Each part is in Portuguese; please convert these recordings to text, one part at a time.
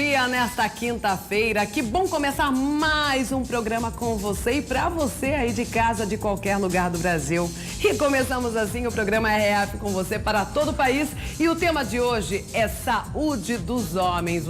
dia nesta quinta-feira. Que bom começar mais um programa com você e para você aí de casa, de qualquer lugar do Brasil. E começamos assim o programa RF com você para todo o país. E o tema de hoje é saúde dos homens.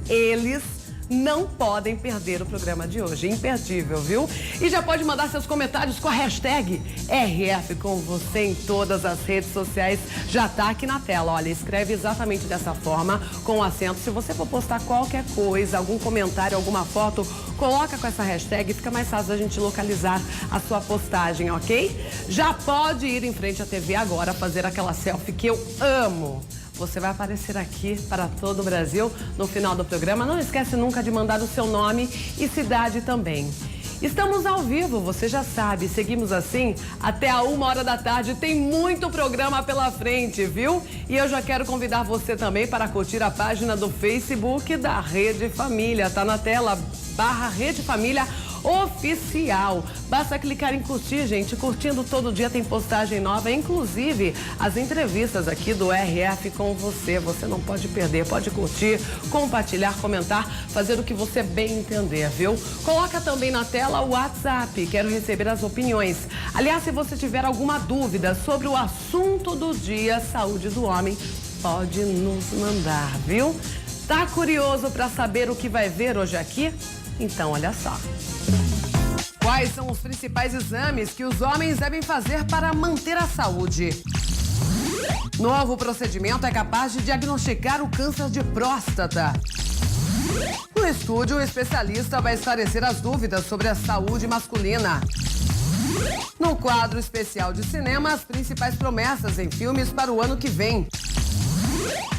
Eles não podem perder o programa de hoje. Imperdível, viu? E já pode mandar seus comentários com a hashtag RF com você em todas as redes sociais. Já tá aqui na tela, olha, escreve exatamente dessa forma, com acento. Se você for postar qualquer coisa, algum comentário, alguma foto, coloca com essa hashtag, fica mais fácil a gente localizar a sua postagem, ok? Já pode ir em frente à TV agora, fazer aquela selfie que eu amo. Você vai aparecer aqui para todo o Brasil no final do programa. Não esquece nunca de mandar o seu nome e cidade também. Estamos ao vivo, você já sabe. Seguimos assim até a 1h da tarde. Tem muito programa pela frente, viu? E eu já quero convidar você também para curtir a página do Facebook da Rede Família. Tá na tela, /Rede Família Oficial. Basta clicar em curtir, gente. Curtindo todo dia tem postagem nova, inclusive as entrevistas aqui do RF com você. Você não pode perder, pode curtir, compartilhar, comentar, fazer o que você bem entender, viu? Coloca também na tela o WhatsApp, quero receber as opiniões. Aliás, se você tiver alguma dúvida sobre o assunto do dia, saúde do homem, pode nos mandar, viu? Tá curioso para saber o que vai ver hoje aqui? Então, olha só. Quais são os principais exames que os homens devem fazer para manter a saúde? Novo procedimento é capaz de diagnosticar o câncer de próstata. No estúdio, o especialista vai esclarecer as dúvidas sobre a saúde masculina. No quadro especial de cinema, as principais promessas em filmes para o ano que vem.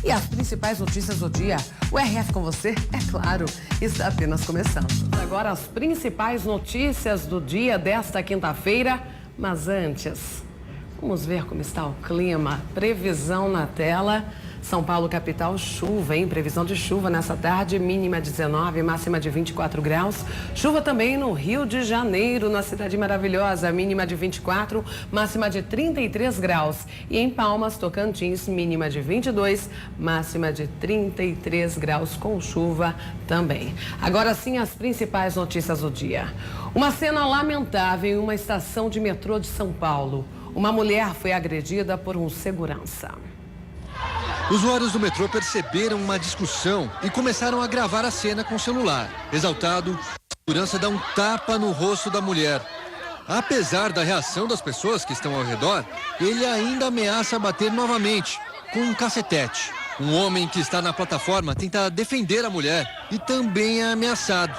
E as principais notícias do dia. O RF com você, é claro, está apenas começando. Agora as principais notícias do dia desta quinta-feira. Mas antes, vamos ver como está o clima. Previsão na tela. São Paulo, capital, chuva, hein? Previsão de chuva nessa tarde, mínima 19, máxima de 24 graus. Chuva também no Rio de Janeiro, na cidade maravilhosa, mínima de 24, máxima de 33 graus. E em Palmas, Tocantins, mínima de 22, máxima de 33 graus, com chuva também. Agora sim, as principais notícias do dia. Uma cena lamentável em uma estação de metrô de São Paulo. Uma mulher foi agredida por um segurança. Usuários do metrô perceberam uma discussão e começaram a gravar a cena com o celular. Exaltado, a segurança dá um tapa no rosto da mulher. Apesar da reação das pessoas que estão ao redor, ele ainda ameaça bater novamente com um cacetete. Um homem que está na plataforma tenta defender a mulher e também é ameaçado.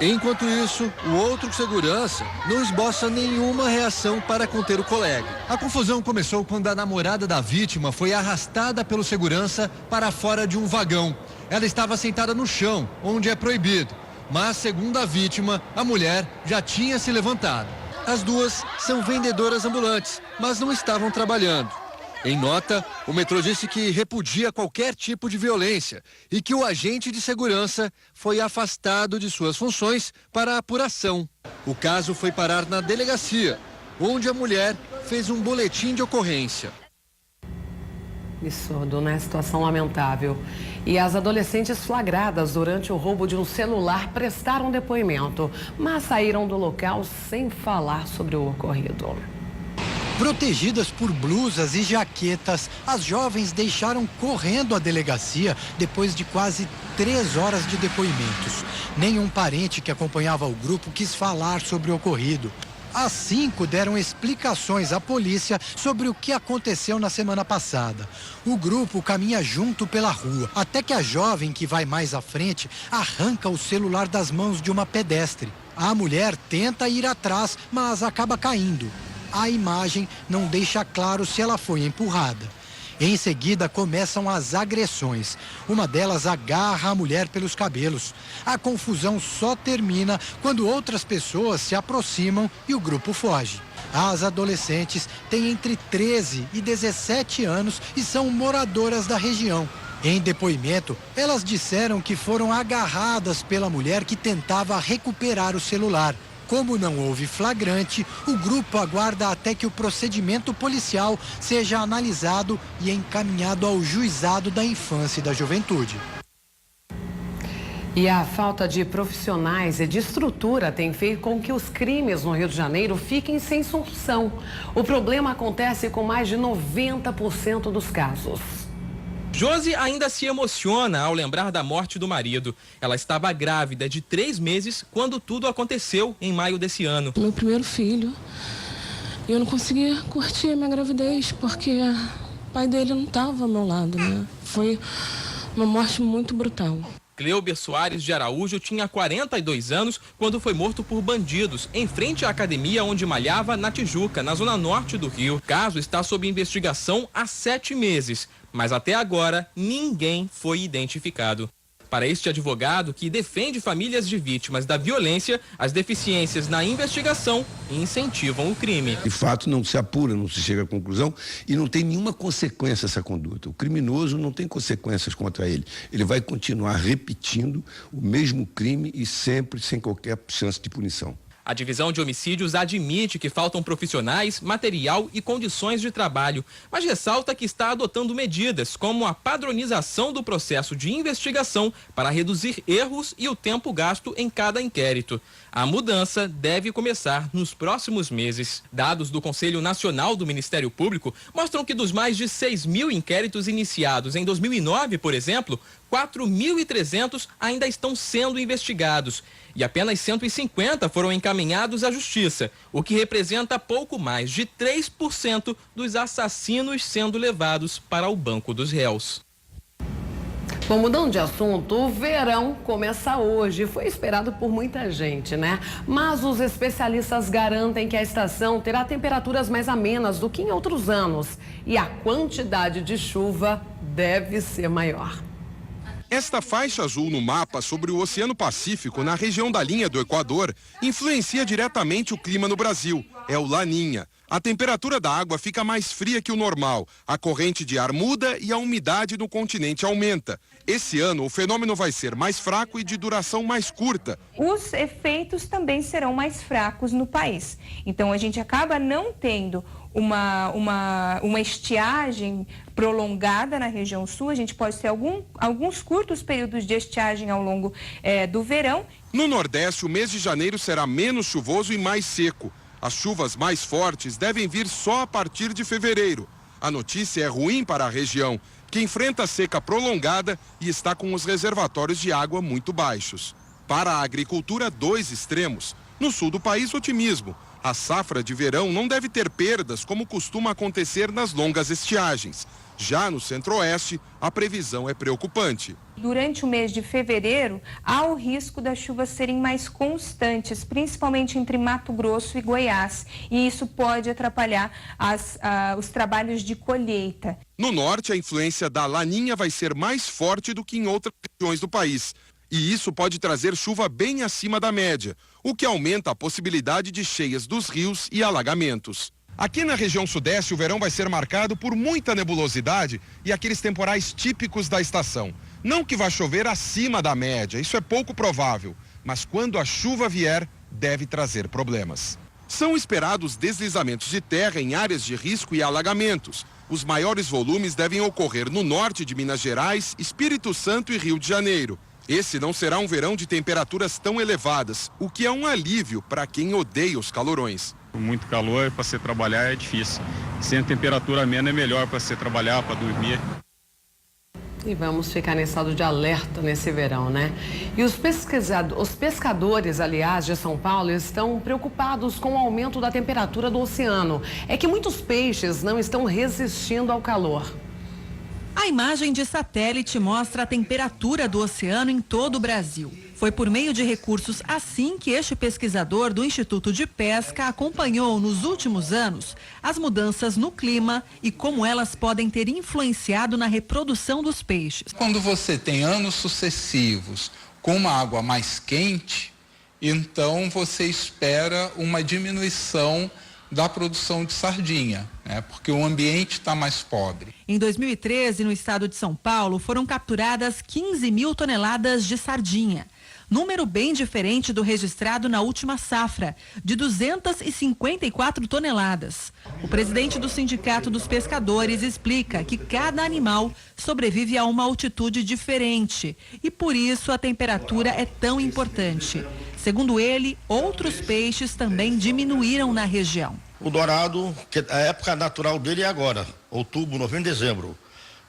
Enquanto isso, o outro segurança não esboça nenhuma reação para conter o colega. A confusão começou quando a namorada da vítima foi arrastada pelo segurança para fora de um vagão. Ela estava sentada no chão, onde é proibido. Mas, segundo a vítima, a mulher já tinha se levantado. As duas são vendedoras ambulantes, mas não estavam trabalhando. Em nota, o metrô disse que repudia qualquer tipo de violência e que o agente de segurança foi afastado de suas funções para a apuração. O caso foi parar na delegacia, onde a mulher fez um boletim de ocorrência. Absurdo, né? Situação lamentável. E as adolescentes flagradas durante o roubo de um celular prestaram depoimento, mas saíram do local sem falar sobre o ocorrido. Protegidas por blusas e jaquetas, as jovens deixaram correndo a delegacia depois de quase 3 horas de depoimentos. Nenhum parente que acompanhava o grupo quis falar sobre o ocorrido. As 5 deram explicações à polícia sobre o que aconteceu na semana passada. O grupo caminha junto pela rua, até que a jovem que vai mais à frente arranca o celular das mãos de uma pedestre. A mulher tenta ir atrás, mas acaba caindo. A imagem não deixa claro se ela foi empurrada. Em seguida, começam as agressões. Uma delas agarra a mulher pelos cabelos. A confusão só termina quando outras pessoas se aproximam e o grupo foge. As adolescentes têm entre 13 e 17 anos e são moradoras da região. Em depoimento, elas disseram que foram agarradas pela mulher que tentava recuperar o celular. como não houve flagrante, o grupo aguarda até que o procedimento policial seja analisado e encaminhado ao Juizado da Infância e da Juventude. E a falta de profissionais e de estrutura tem feito com que os crimes no Rio de Janeiro fiquem sem solução. O problema acontece com mais de 90% dos casos. Josi ainda se emociona ao lembrar da morte do marido. Ela estava grávida de 3 meses quando tudo aconteceu em maio desse ano. Meu primeiro filho. Eu não conseguia curtir a minha gravidez porque o pai dele não estava ao meu lado, né? Foi uma morte muito brutal. Cleuber Soares de Araújo tinha 42 anos quando foi morto por bandidos em frente à academia onde malhava na Tijuca, na zona norte do Rio. O caso está sob investigação há 7 meses, mas até agora ninguém foi identificado. Para este advogado, que defende famílias de vítimas da violência, as deficiências na investigação incentivam o crime. De fato, não se apura, não se chega à conclusão e não tem nenhuma consequência essa conduta. O criminoso não tem consequências contra ele. Ele vai continuar repetindo o mesmo crime e sempre sem qualquer chance de punição. A divisão de homicídios admite que faltam profissionais, material e condições de trabalho, mas ressalta que está adotando medidas, como a padronização do processo de investigação para reduzir erros e o tempo gasto em cada inquérito. A mudança deve começar nos próximos meses. Dados do Conselho Nacional do Ministério Público mostram que dos mais de 6.000 inquéritos iniciados em 2009, por exemplo, 4.300 ainda estão sendo investigados e apenas 150 foram encaminhados à Justiça, o que representa pouco mais de 3% dos assassinos sendo levados para o banco dos réus. Bom, mudando de assunto, o verão começa hoje. Foi esperado por muita gente, né? Mas os especialistas garantem que a estação terá temperaturas mais amenas do que em outros anos. E a quantidade de chuva deve ser maior. Esta faixa azul no mapa sobre o Oceano Pacífico, na região da linha do Equador, influencia diretamente o clima no Brasil. É o Laninha. A temperatura da água fica mais fria que o normal, a corrente de ar muda e a umidade no continente aumenta. Esse ano, o fenômeno vai ser mais fraco e de duração mais curta. Os efeitos também serão mais fracos no país. Então, a gente acaba não tendo uma estiagem prolongada na região sul. A gente pode ter alguns curtos períodos de estiagem ao longo do verão. No Nordeste, o mês de janeiro será menos chuvoso e mais seco. As chuvas mais fortes devem vir só a partir de fevereiro. A notícia é ruim para a região, que enfrenta seca prolongada e está com os reservatórios de água muito baixos. Para a agricultura, 2 extremos. No sul do país, otimismo. A safra de verão não deve ter perdas, como costuma acontecer nas longas estiagens. Já no centro-oeste, a previsão é preocupante. Durante o mês de fevereiro, há o risco das chuvas serem mais constantes, principalmente entre Mato Grosso e Goiás. E isso pode atrapalhar os trabalhos de colheita. No norte, a influência da Laninha vai ser mais forte do que em outras regiões do país. E isso pode trazer chuva bem acima da média, o que aumenta a possibilidade de cheias dos rios e alagamentos. Aqui na região sudeste, o verão vai ser marcado por muita nebulosidade e aqueles temporais típicos da estação. Não que vá chover acima da média, isso é pouco provável, mas quando a chuva vier, deve trazer problemas. São esperados deslizamentos de terra em áreas de risco e alagamentos. Os maiores volumes devem ocorrer no norte de Minas Gerais, Espírito Santo e Rio de Janeiro. Esse não será um verão de temperaturas tão elevadas, o que é um alívio para quem odeia os calorões. Muito calor, para você trabalhar é difícil. Sem temperatura amena é melhor para você trabalhar, para dormir. E vamos ficar nesse estado de alerta nesse verão, né? E os pescadores, aliás, de São Paulo, estão preocupados com o aumento da temperatura do oceano. É que muitos peixes não estão resistindo ao calor. A imagem de satélite mostra a temperatura do oceano em todo o Brasil. Foi por meio de recursos assim que este pesquisador do Instituto de Pesca acompanhou nos últimos anos as mudanças no clima e como elas podem ter influenciado na reprodução dos peixes. Quando você tem anos sucessivos com uma água mais quente, então você espera uma diminuição da produção de sardinha, né? Porque o ambiente está mais pobre. Em 2013, no estado de São Paulo, foram capturadas 15 mil toneladas de sardinha. número bem diferente do registrado na última safra, de 254 toneladas. O presidente do Sindicato dos Pescadores explica que cada animal sobrevive a uma altitude diferente e por isso a temperatura é tão importante. Segundo ele, outros peixes também diminuíram na região. O dourado, que a época natural dele é agora, outubro, novembro, dezembro.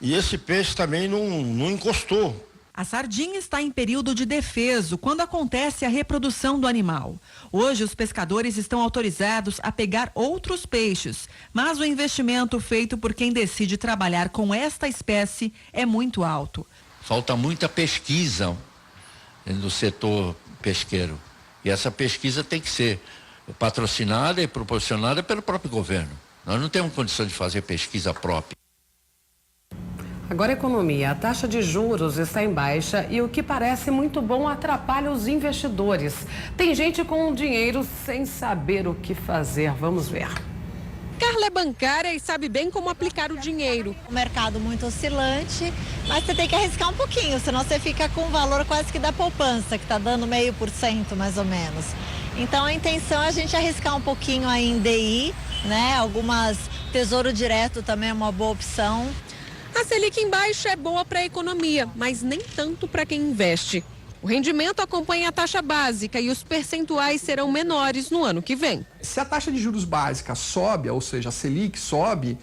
E esse peixe também não encostou. A sardinha está em período de defeso, quando acontece a reprodução do animal. Hoje, os pescadores estão autorizados a pegar outros peixes, mas o investimento feito por quem decide trabalhar com esta espécie é muito alto. Falta muita pesquisa no setor pesqueiro. E essa pesquisa tem que ser patrocinada e proporcionada pelo próprio governo. Nós não temos condição de fazer pesquisa própria. Agora, economia. A taxa de juros está em baixa e o que parece muito bom atrapalha os investidores. Tem gente com dinheiro sem saber o que fazer. Vamos ver. Carla é bancária e sabe bem como aplicar o dinheiro. O mercado muito oscilante, mas você tem que arriscar um pouquinho, senão você fica com o valor quase que da poupança, que está dando 0,5% mais ou menos. Então a intenção é a gente arriscar um pouquinho aí em DI, né? Algumas Tesouro Direto também é uma boa opção. A Selic em baixa é boa para a economia, mas nem tanto para quem investe. O rendimento acompanha a taxa básica e os percentuais serão menores no ano que vem. Se a taxa de juros básica sobe, ou seja, a Selic sobe,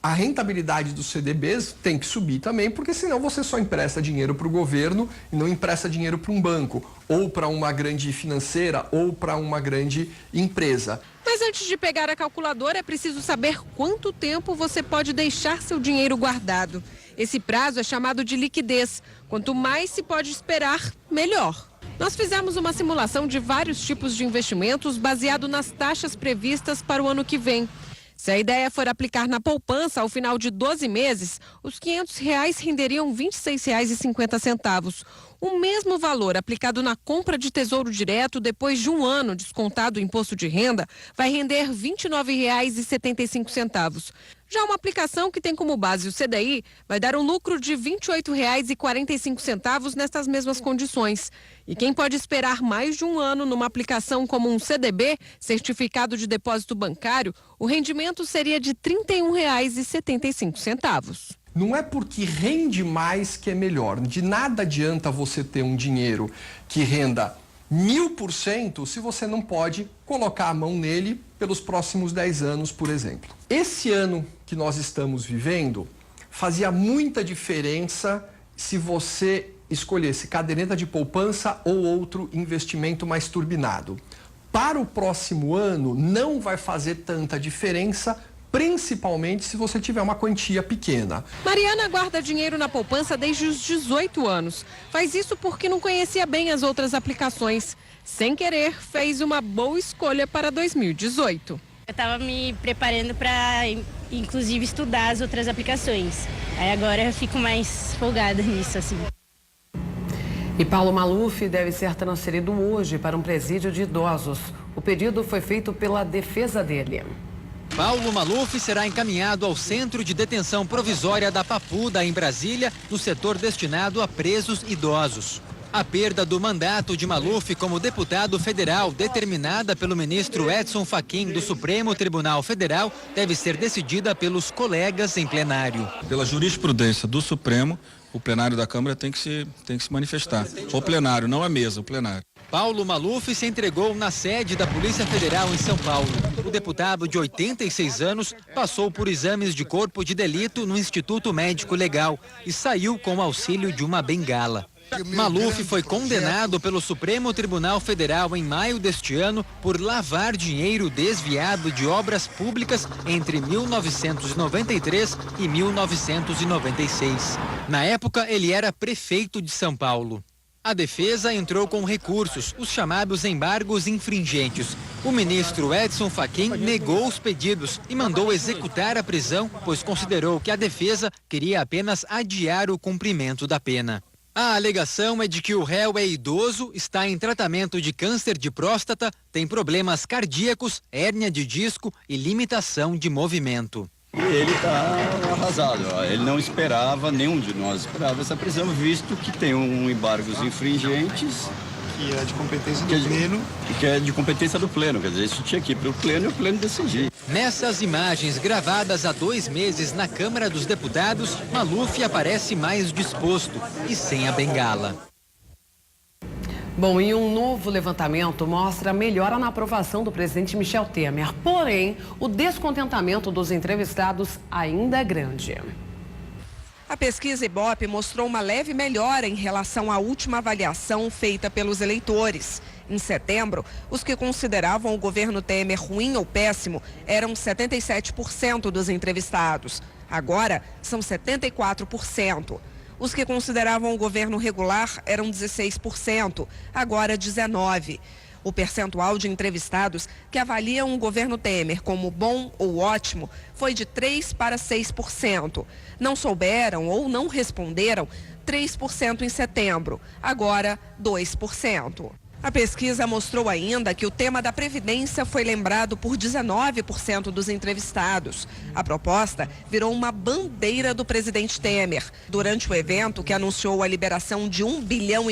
a rentabilidade dos CDBs tem que subir também, porque senão você só empresta dinheiro para o governo e não empresta dinheiro para um banco, ou para uma grande financeira, ou para uma grande empresa. Mas antes de pegar a calculadora, é preciso saber quanto tempo você pode deixar seu dinheiro guardado. Esse prazo é chamado de liquidez. Quanto mais se pode esperar, melhor. Nós fizemos uma simulação de vários tipos de investimentos baseado nas taxas previstas para o ano que vem. Se a ideia for aplicar na poupança ao final de 12 meses, os R$500 renderiam R$ 26,50. O mesmo valor aplicado na compra de Tesouro Direto depois de um ano descontado o imposto de renda vai render R$ 29,75. Já uma aplicação que tem como base o CDI vai dar um lucro de R$ 28,45 nessas mesmas condições. E quem pode esperar mais de um ano numa aplicação como um CDB, Certificado de Depósito Bancário, o rendimento seria de R$ 31,75. Não é porque rende mais que é melhor. De nada adianta você ter um dinheiro que renda 1000% se você não pode colocar a mão nele pelos próximos 10 anos, por exemplo. Esse ano que nós estamos vivendo fazia muita diferença se você escolhesse caderneta de poupança ou outro investimento mais turbinado. Para o próximo ano não vai fazer tanta diferença, principalmente se você tiver uma quantia pequena. Mariana guarda dinheiro na poupança desde os 18 anos. Faz isso porque não conhecia bem as outras aplicações. Sem querer, fez uma boa escolha para 2018. Eu estava me preparando para, inclusive, estudar as outras aplicações. Aí agora eu fico mais folgada nisso, assim. E Paulo Maluf deve ser transferido hoje para um presídio de idosos. O pedido foi feito pela defesa dele. Paulo Maluf será encaminhado ao Centro de Detenção Provisória da Papuda, em Brasília, no setor destinado a presos idosos. A perda do mandato de Maluf como deputado federal, determinada pelo ministro Edson Fachin do Supremo Tribunal Federal, deve ser decidida pelos colegas em plenário. Pela jurisprudência do Supremo, o plenário da Câmara tem que se manifestar. O plenário, não a mesa, o plenário. Paulo Maluf se entregou na sede da Polícia Federal em São Paulo. O deputado de 86 anos passou por exames de corpo de delito no Instituto Médico Legal e saiu com o auxílio de uma bengala. Maluf foi condenado pelo Supremo Tribunal Federal em maio deste ano por lavar dinheiro desviado de obras públicas entre 1993 e 1996. Na época, ele era prefeito de São Paulo. A defesa entrou com recursos, os chamados embargos infringentes. O ministro Edson Fachin negou os pedidos e mandou executar a prisão, pois considerou que a defesa queria apenas adiar o cumprimento da pena. A alegação é de que o réu é idoso, está em tratamento de câncer de próstata, tem problemas cardíacos, hérnia de disco e limitação de movimento. E ele está arrasado. Ele não esperava, nenhum de nós esperava essa prisão, visto que tem embargos infringentes. Que é de competência do Pleno. Que é de competência do Pleno, quer dizer, isso tinha que ir para o Pleno e o Pleno decidir. Nessas imagens gravadas há 2 meses na Câmara dos Deputados, Maluf aparece mais disposto e sem a bengala. Bom, e um novo levantamento mostra melhora na aprovação do presidente Michel Temer. Porém, o descontentamento dos entrevistados ainda é grande. A pesquisa Ibope mostrou uma leve melhora em relação à última avaliação feita pelos eleitores. Em setembro, os que consideravam o governo Temer ruim ou péssimo eram 77% dos entrevistados. Agora, são 74%. Os que consideravam o governo regular eram 16%, agora 19%. O percentual de entrevistados que avaliam o governo Temer como bom ou ótimo foi de 3% para 6%. Não souberam ou não responderam 3% em setembro, agora 2%. A pesquisa mostrou ainda que o tema da Previdência foi lembrado por 19% dos entrevistados. A proposta virou uma bandeira do presidente Temer. Durante o evento, que anunciou a liberação de R$1,5 bilhão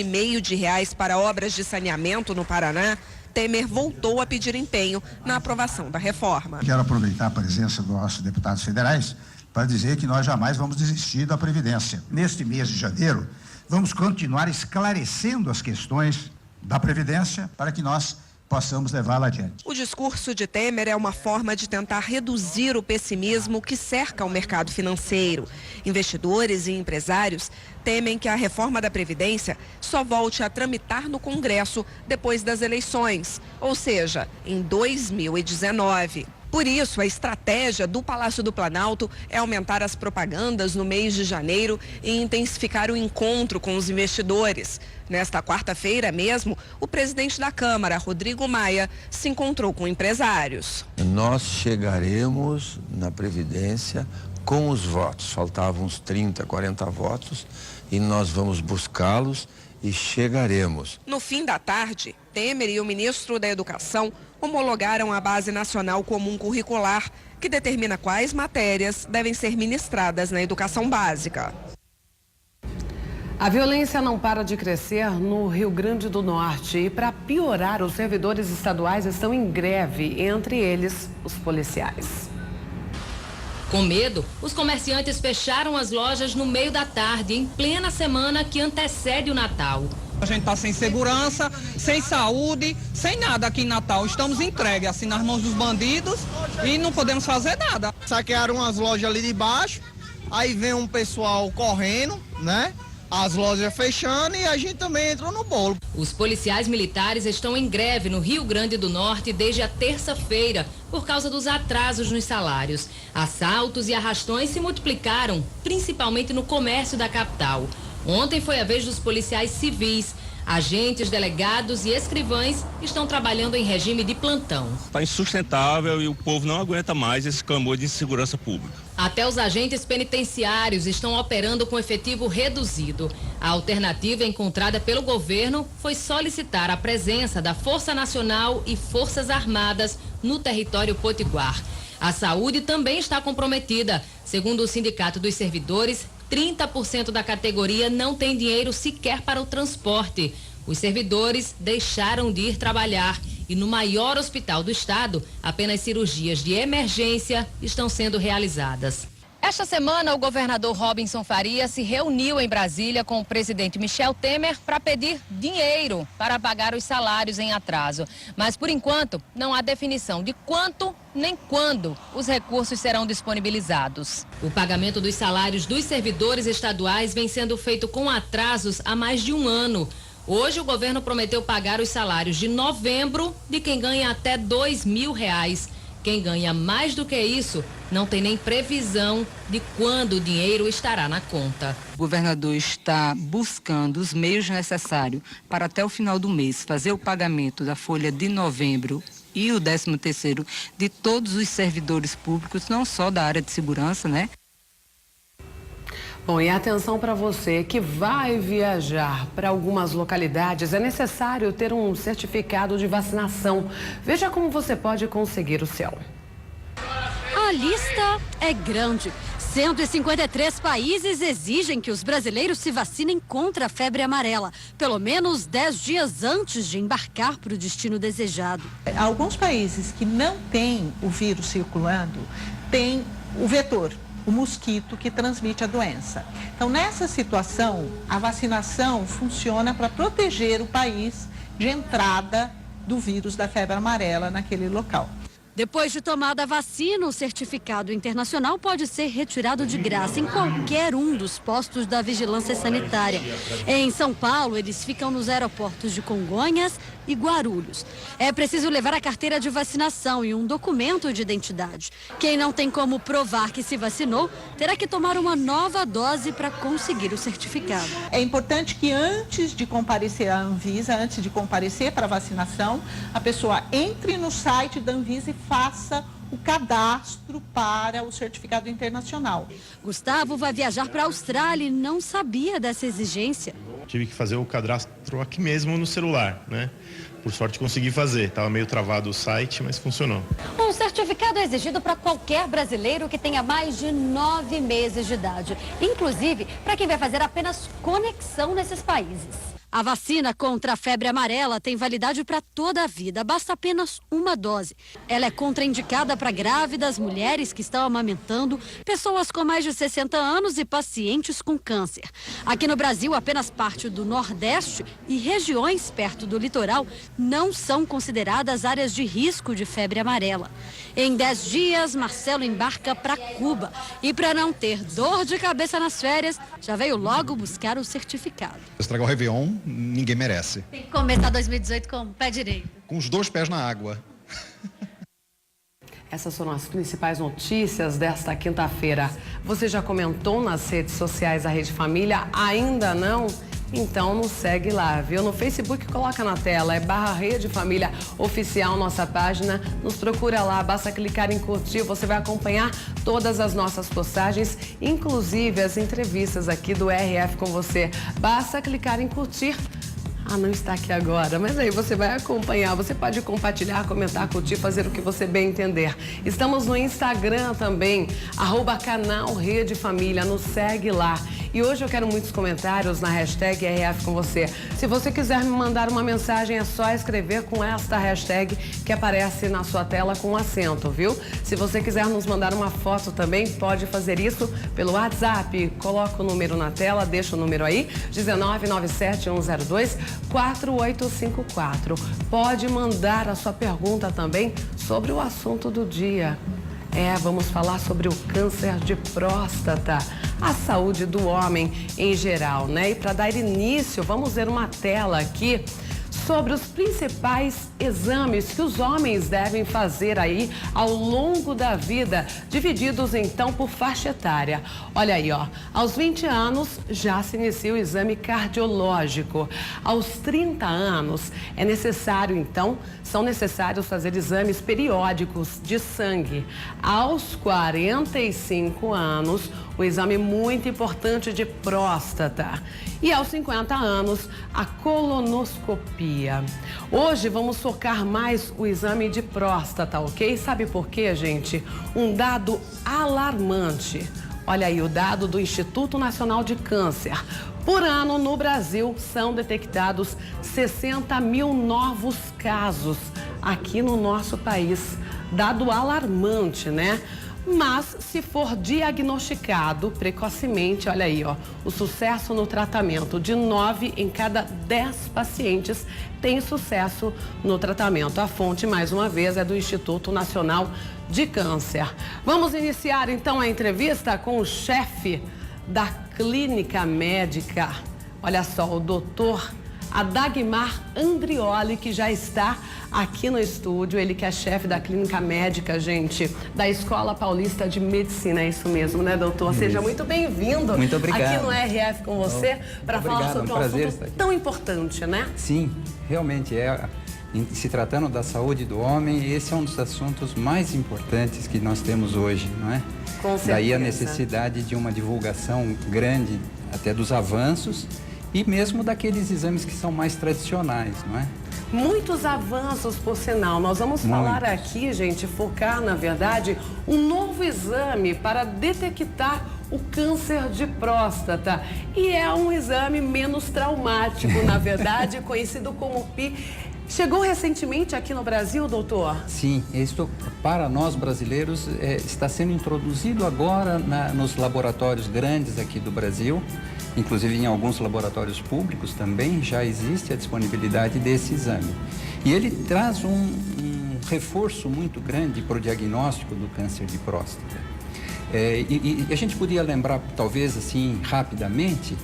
para obras de saneamento no Paraná, Temer voltou a pedir empenho na aprovação da reforma. Quero aproveitar a presença dos nossos deputados federais para dizer que nós jamais vamos desistir da Previdência. Neste mês de janeiro, vamos continuar esclarecendo as questões da Previdência para que nós possamos levá-la adiante. O discurso de Temer é uma forma de tentar reduzir o pessimismo que cerca o mercado financeiro. Investidores e empresários temem que a reforma da Previdência só volte a tramitar no Congresso depois das eleições, ou seja, em 2019. Por isso, a estratégia do Palácio do Planalto é aumentar as propagandas no mês de janeiro e intensificar o encontro com os investidores. Nesta quarta-feira mesmo, o presidente da Câmara, Rodrigo Maia, se encontrou com empresários. Nós chegaremos na Previdência com os votos. Faltavam uns 30, 40 votos e nós vamos buscá-los e chegaremos. No fim da tarde, Temer e o ministro da Educação homologaram a Base Nacional Comum Curricular, que determina quais matérias devem ser ministradas na educação básica. A violência não para de crescer no Rio Grande do Norte e, para piorar, os servidores estaduais estão em greve, entre eles os policiais. Com medo, os comerciantes fecharam as lojas no meio da tarde, em plena semana que antecede o Natal. A gente está sem segurança, sem saúde, sem nada aqui em Natal. Estamos entregues, assim, nas mãos dos bandidos e não podemos fazer nada. Saquearam as lojas ali de baixo, aí vem um pessoal correndo, né? As lojas fechando e a gente também entrou no bolo. Os policiais militares estão em greve no Rio Grande do Norte desde a terça-feira por causa dos atrasos nos salários. Assaltos e arrastões se multiplicaram, principalmente no comércio da capital. Ontem foi a vez dos policiais civis. Agentes, delegados e escrivães estão trabalhando em regime de plantão. Está insustentável e o povo não aguenta mais esse clamor de insegurança pública. Até os agentes penitenciários estão operando com efetivo reduzido. A alternativa encontrada pelo governo foi solicitar a presença da Força Nacional e Forças Armadas no território potiguar. A saúde também está comprometida. Segundo o Sindicato dos Servidores, 30% da categoria não tem dinheiro sequer para o transporte. Os servidores deixaram de ir trabalhar e no maior hospital do estado, apenas cirurgias de emergência estão sendo realizadas. Esta semana, o governador Robinson Faria se reuniu em Brasília com o presidente Michel Temer para pedir dinheiro para pagar os salários em atraso. Mas, por enquanto, não há definição de quanto nem quando os recursos serão disponibilizados. O pagamento dos salários dos servidores estaduais vem sendo feito com atrasos há mais de um ano. Hoje, o governo prometeu pagar os salários de novembro de quem ganha até R$2.000. Quem ganha mais do que isso não tem nem previsão de quando o dinheiro estará na conta. O governador está buscando os meios necessários para até o final do mês fazer o pagamento da folha de novembro e o 13º de todos os servidores públicos, não só da área de segurança, né? Bom, e atenção para você que vai viajar para algumas localidades, é necessário ter um certificado de vacinação. Veja como você pode conseguir o seu. A lista é grande. 153 países exigem que os brasileiros se vacinem contra a febre amarela, pelo menos 10 dias antes de embarcar para o destino desejado. Alguns países que não têm o vírus circulando, têm o vetor, o mosquito que transmite a doença. Então, nessa situação, a vacinação funciona para proteger o país de entrada do vírus da febre amarela naquele local. Depois de tomada a vacina, o certificado internacional pode ser retirado de graça em qualquer um dos postos da vigilância sanitária. Em São Paulo, eles ficam nos aeroportos de Congonhas e Guarulhos. É preciso levar a carteira de vacinação e um documento de identidade. Quem não tem como provar que se vacinou, terá que tomar uma nova dose para conseguir o certificado. É importante que antes de comparecer à Anvisa, antes de comparecer para a vacinação, a pessoa entre no site da Anvisa e faça o cadastro para o certificado internacional. Gustavo vai viajar para a Austrália e não sabia dessa exigência. Tive que fazer o cadastro aqui mesmo no celular, né? Por sorte consegui fazer. Estava meio travado o site, mas funcionou. Um certificado é exigido para qualquer brasileiro que tenha mais de 9 meses de idade, inclusive para quem vai fazer apenas conexão nesses países. A vacina contra a febre amarela tem validade para toda a vida, basta apenas uma dose. Ela é contraindicada para grávidas, mulheres que estão amamentando, pessoas com mais de 60 anos e pacientes com câncer. Aqui no Brasil, apenas parte do Nordeste e regiões perto do litoral não são consideradas áreas de risco de febre amarela. Em 10 dias, Marcelo embarca para Cuba e, para não ter dor de cabeça nas férias, já veio logo buscar o certificado. Estragar o Réveillon, ninguém merece. Tem que começar 2018 com o pé direito. Com os 2 pés na água. Essas foram as principais notícias desta quinta-feira. Você já comentou nas redes sociais da Rede Família? Ainda não? Então nos segue lá, viu? No Facebook, coloca na tela, é /Rede Família Oficial, nossa página. Nos procura lá, basta clicar em curtir, você vai acompanhar todas as nossas postagens, inclusive as entrevistas aqui do RF com você. Basta clicar em curtir. Ah, não está aqui agora, mas aí você vai acompanhar, você pode compartilhar, comentar, curtir, fazer o que você bem entender. Estamos no Instagram também, @canal Rede Família, nos segue lá. E hoje eu quero muitos comentários na hashtag RF com você. Se você quiser me mandar uma mensagem, é só escrever com esta hashtag que aparece na sua tela com acento, viu? Se você quiser nos mandar uma foto também, pode fazer isso pelo WhatsApp. Coloca o número na tela, deixa o número aí, 19971024854. Pode mandar a sua pergunta também sobre o assunto do dia. Vamos falar sobre o câncer de próstata, a saúde do homem em geral, né? E para dar início, vamos ver uma tela aqui sobre os principais exames que os homens devem fazer aí ao longo da vida, divididos então por faixa etária. Olha aí, ó, aos 20 anos já se inicia o exame cardiológico. Aos 30 anos são necessários fazer exames periódicos de sangue. Aos 45 anos, o exame muito importante de próstata. E aos 50 anos, a colonoscopia. Hoje vamos focar mais o exame de próstata, ok? Sabe por quê, gente? Um dado alarmante. Olha aí o dado do Instituto Nacional de Câncer. Por ano, no Brasil, são detectados 60 mil novos casos aqui no nosso país. Dado alarmante, né? Mas, se for diagnosticado precocemente, olha aí, ó, o sucesso no tratamento de 9 em cada 10 pacientes tem sucesso no tratamento. A fonte, mais uma vez, é do Instituto Nacional de Câncer. Vamos iniciar, então, a entrevista com o chefe da clínica médica. Olha só, o doutor Adagmar Andrioli, que já está aqui no estúdio, ele que é chefe da clínica médica, gente, da Escola Paulista de Medicina, é isso mesmo, né, doutor? Seja muito bem-vindo. Muito obrigado. Aqui no RF com você, para falar sobre um assunto tão importante, né? Sim, realmente se tratando da saúde do homem, esse é um dos assuntos mais importantes que nós temos hoje, não é? Com certeza. Daí a necessidade de uma divulgação grande até dos avanços e mesmo daqueles exames que são mais tradicionais, não é? Muitos avanços, por sinal. Nós vamos falar aqui, gente, focar, na verdade, um novo exame para detectar o câncer de próstata. E é um exame menos traumático, na verdade, conhecido como PI. Chegou recentemente aqui no Brasil, doutor? Sim, isso para nós brasileiros está sendo introduzido agora nos laboratórios grandes aqui do Brasil, inclusive em alguns laboratórios públicos também já existe a disponibilidade desse exame. E ele traz um reforço muito grande para o diagnóstico do câncer de próstata. E a gente podia lembrar, talvez assim, rapidamente,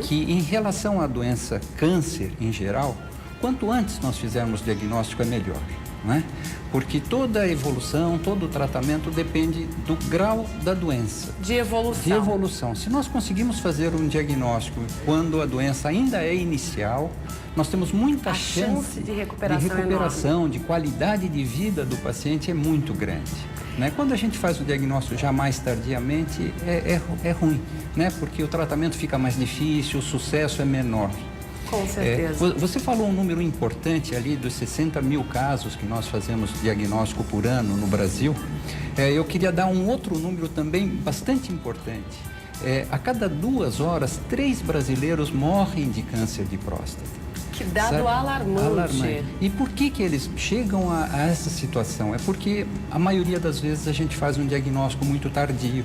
que em relação à doença câncer em geral, quanto antes nós fizermos diagnóstico é melhor, né? Porque toda a evolução, todo o tratamento depende do grau da doença. De evolução. De evolução. Se nós conseguimos fazer um diagnóstico quando a doença ainda é inicial, nós temos muita chance de recuperação, de qualidade de vida do paciente é muito grande. Né? Quando a gente faz o diagnóstico já mais tardiamente, é ruim, né? Porque o tratamento fica mais difícil, o sucesso é menor. Com certeza. Você falou um número importante ali dos 60 mil casos que nós fazemos diagnóstico por ano no Brasil. Eu queria dar um outro número também bastante importante. A cada 2 horas, 3 brasileiros morrem de câncer de próstata. Que dado alarmante. E por que eles chegam a essa situação? É porque a maioria das vezes a gente faz um diagnóstico muito tardio.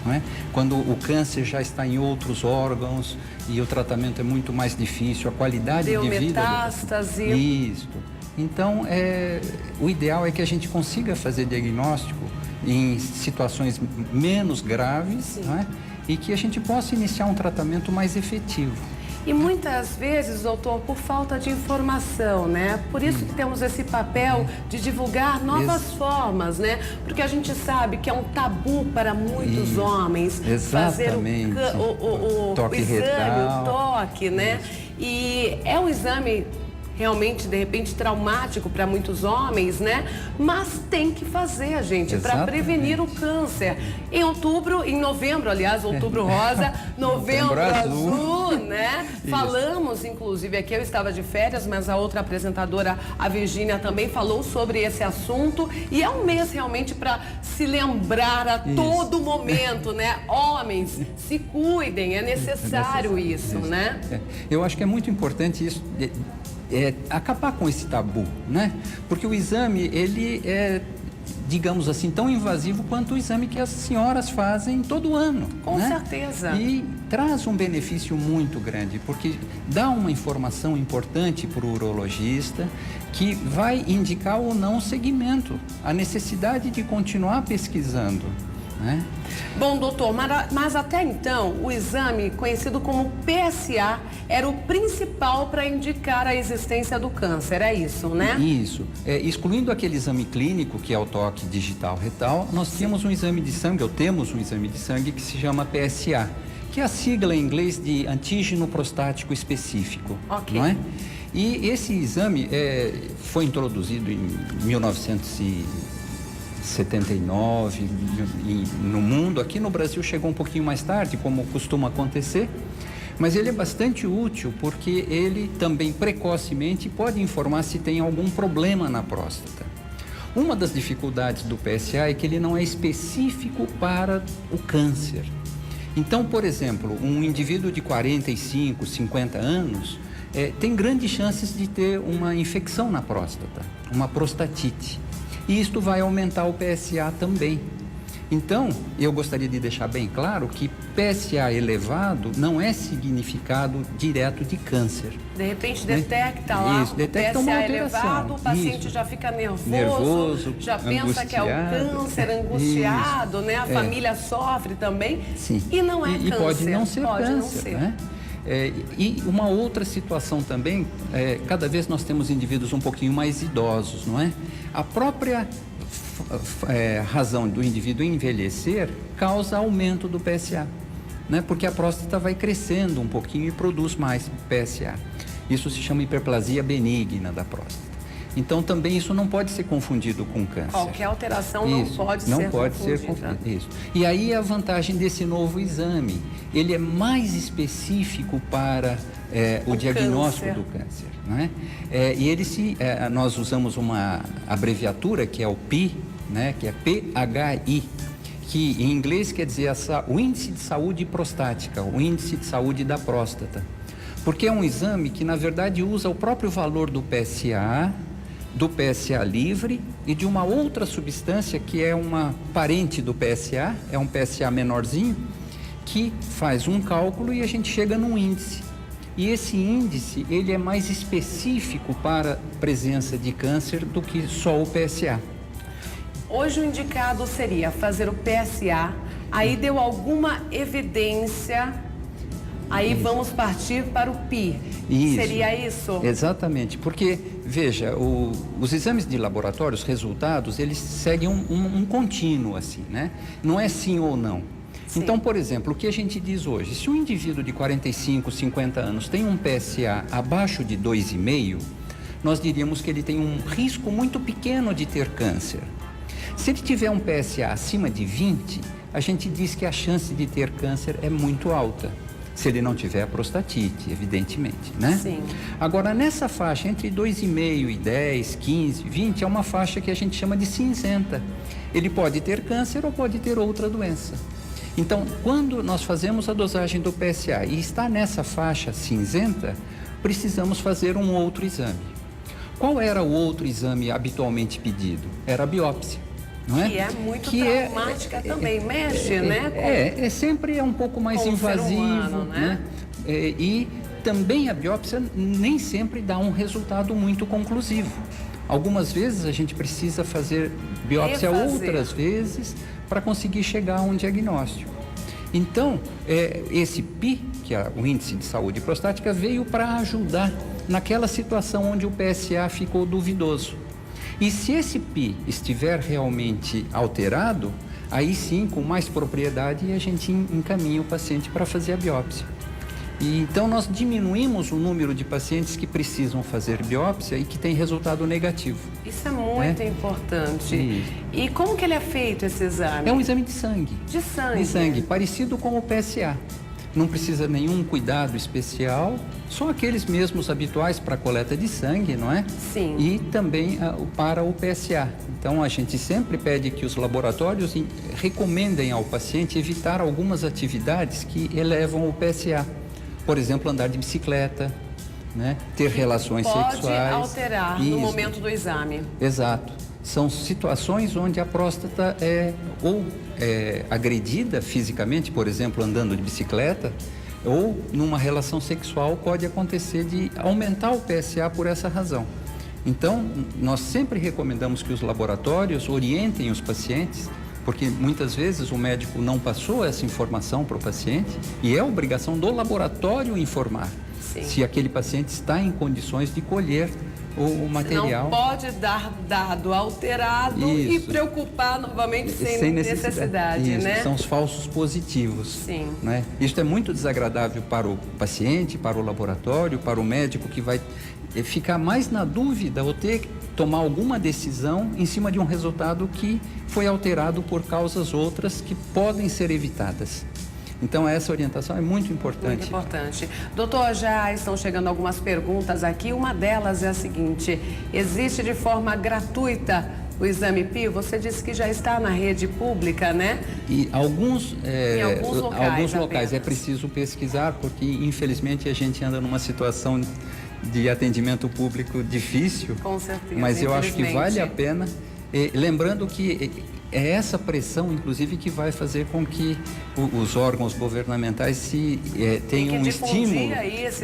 Não é? Quando o câncer já está em outros órgãos e o tratamento é muito mais difícil, a qualidade de vida... metástase. Isso. Então, o ideal é que a gente consiga fazer diagnóstico em situações menos graves, não é? E que a gente possa iniciar um tratamento mais efetivo. E muitas vezes, doutor, por falta de informação, né? Por isso que temos esse papel de divulgar novas formas, né? Porque a gente sabe que é um tabu para muitos homens fazer o toque exame, retal. o toque, né? E é um exame realmente, de repente, traumático para muitos homens, né? Mas tem que fazer, gente, para prevenir o câncer. Em novembro, aliás, outubro rosa, novembro azul, né? Isso. Falamos, inclusive, aqui eu estava de férias, mas a outra apresentadora, a Virgínia, também falou sobre esse assunto. E é um mês realmente para se lembrar a todo momento, né? Homens, se cuidem, é necessário isso, né? Eu acho que é muito importante isso. Acabar com esse tabu, né? Porque o exame, ele é, digamos assim, tão invasivo quanto o exame que as senhoras fazem todo ano. Com né? certeza. E traz um benefício muito grande, porque dá uma informação importante para o urologista que vai indicar ou não o segmento, a necessidade de continuar pesquisando. Né? Bom, doutor, mas até então o exame conhecido como PSA era o principal para indicar a existência do câncer, é isso, né? Isso. Excluindo aquele exame clínico, que é o toque digital retal, nós tínhamos um exame de sangue, ou temos um exame de sangue que se chama PSA, que é a sigla em inglês de antígeno prostático específico. Ok. Não é? E esse exame foi introduzido em 1979 no mundo. Aqui no Brasil chegou um pouquinho mais tarde, como costuma acontecer, mas ele é bastante útil porque ele também precocemente pode informar se tem algum problema na próstata. Uma das dificuldades do PSA é que ele não é específico para o câncer. Então, por exemplo, um indivíduo de 45, 50 anos tem grandes chances de ter uma infecção na próstata, uma prostatite. E isto vai aumentar o PSA também. Então, eu gostaria de deixar bem claro que PSA elevado não é significado direto de câncer. De repente detecta lá o PSA elevado, o paciente já fica nervoso, já pensa que é o câncer, angustiado, né? A família sofre também. Sim. E não é câncer. E pode não ser câncer, né? E uma outra situação também, cada vez nós temos indivíduos um pouquinho mais idosos, não é? A própria razão do indivíduo envelhecer causa aumento do PSA, né? Porque a próstata vai crescendo um pouquinho e produz mais PSA. Isso se chama hiperplasia benigna da próstata. Então também isso não pode ser confundido com câncer. Qualquer alteração isso, não pode ser confundida. Isso. E aí a vantagem desse novo exame, ele é mais específico para o diagnóstico do câncer, né? E nós usamos uma abreviatura que é o PI, né? Que é PHI, que em inglês quer dizer o índice de saúde prostática, o índice de saúde da próstata. Porque é um exame que, na verdade, usa o próprio valor do PSA, do PSA livre e de uma outra substância que é uma parente do PSA, é um PSA menorzinho, que faz um cálculo e a gente chega num índice. E esse índice, ele é mais específico para a presença de câncer do que só o PSA. Hoje o indicado seria fazer o PSA, aí deu alguma evidência, aí vamos partir para o PI. Isso. Seria isso? Exatamente, porque, veja, os exames de laboratório, os resultados, eles seguem um contínuo, assim, né? Não é sim ou não. Sim. Então, por exemplo, o que a gente diz hoje, se um indivíduo de 45, 50 anos tem um PSA abaixo de 2,5, nós diríamos que ele tem um risco muito pequeno de ter câncer. Se ele tiver um PSA acima de 20, a gente diz que a chance de ter câncer é muito alta. Se ele não tiver a prostatite, evidentemente, né? Sim. Agora, nessa faixa, entre 2,5 e 10, 15, 20, é uma faixa que a gente chama de cinzenta. Ele pode ter câncer ou pode ter outra doença. Então, quando nós fazemos a dosagem do PSA e está nessa faixa cinzenta, precisamos fazer um outro exame. Qual era o outro exame habitualmente pedido? Era a biópsia. Não é? Que é muito traumática também, mexe, né? Sempre é um pouco mais invasivo, humano, né? E também a biópsia nem sempre dá um resultado muito conclusivo. Algumas vezes a gente precisa fazer biópsia outras vezes para conseguir chegar a um diagnóstico. Então, esse PI, que é o índice de saúde prostática, veio para ajudar naquela situação onde o PSA ficou duvidoso. E se esse PI estiver realmente alterado, aí sim, com mais propriedade, a gente encaminha o paciente para fazer a biópsia. E então nós diminuímos o número de pacientes que precisam fazer biópsia e que tem resultado negativo. Isso é muito importante. Isso. E como que ele é feito, esse exame? É um exame de sangue. De sangue? De sangue, parecido com o PSA. Não precisa nenhum cuidado especial, só aqueles mesmos habituais para a coleta de sangue, não é? Sim. E também para o PSA. Então, a gente sempre pede que os laboratórios recomendem ao paciente evitar algumas atividades que elevam o PSA. Por exemplo, andar de bicicleta, né? Ter relações sexuais. Pode alterar no momento do exame. Exato. São situações onde a próstata é agredida fisicamente, por exemplo, andando de bicicleta, ou numa relação sexual pode acontecer de aumentar o PSA por essa razão. Então, nós sempre recomendamos que os laboratórios orientem os pacientes, porque muitas vezes o médico não passou essa informação para o paciente e é obrigação do laboratório informar. Sim. Se aquele paciente está em condições de colher o material. Não pode dar dado alterado e preocupar novamente sem necessidade, Isso, né? são os falsos positivos. Sim. Né? Isso é muito desagradável para o paciente, para o laboratório, para o médico que vai ficar mais na dúvida ou ter que tomar alguma decisão em cima de um resultado que foi alterado por causas outras que podem ser evitadas. Então, essa orientação é muito importante. Muito importante. Doutor, já estão chegando algumas perguntas aqui. Uma delas é a seguinte: existe de forma gratuita o exame PI? Você disse que já está na rede pública, né? E alguns locais é preciso pesquisar, porque, infelizmente, a gente anda numa situação de atendimento público difícil. Com certeza. Mas eu acho que vale a pena. Lembrando que é essa pressão, inclusive, que vai fazer com que os órgãos governamentais tenham um estímulo,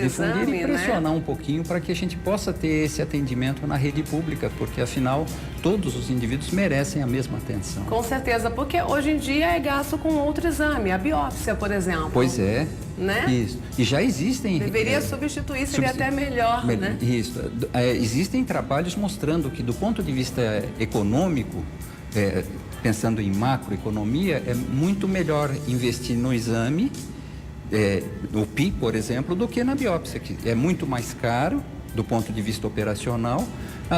difundir e pressionar um pouquinho para que a gente possa ter esse atendimento na rede pública, porque afinal todos os indivíduos merecem a mesma atenção. Com certeza, porque hoje em dia é gasto com outro exame, a biópsia, por exemplo. Pois é. Né? Isso. E já existem... Deveria substituir, seria até melhor, né? Isso. Existem trabalhos mostrando que, do ponto de vista econômico, pensando em macroeconomia, é muito melhor investir no exame, no PI, por exemplo, do que na biópsia, que é muito mais caro do ponto de vista operacional,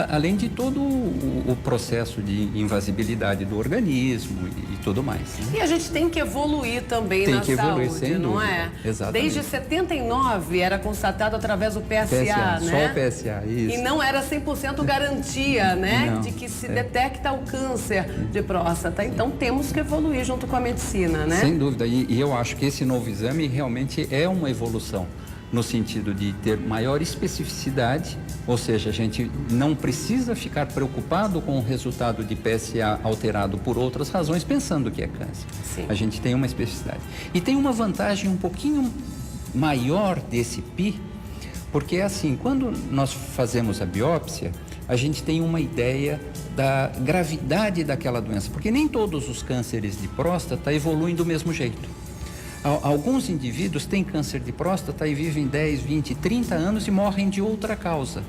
além de todo o processo de invasibilidade do organismo e tudo mais. Né? E a gente tem que evoluir também na saúde, não é? Exatamente. Desde 79 era constatado através do PSA, né? Só o PSA, isso. E não era 100% garantia, né? Não, de que se detecta o câncer de próstata. Então temos que evoluir junto com a medicina, né? Sem dúvida. E eu acho que esse novo exame realmente é uma evolução, no sentido de ter maior especificidade, ou seja, a gente não precisa ficar preocupado com o resultado de PSA alterado por outras razões, pensando que é câncer. Sim. A gente tem uma especificidade. E tem uma vantagem um pouquinho maior desse PI, porque assim, quando nós fazemos a biópsia, a gente tem uma ideia da gravidade daquela doença, porque nem todos os cânceres de próstata evoluem do mesmo jeito. Alguns indivíduos têm câncer de próstata e vivem 10, 20, 30 anos e morrem de outra causa.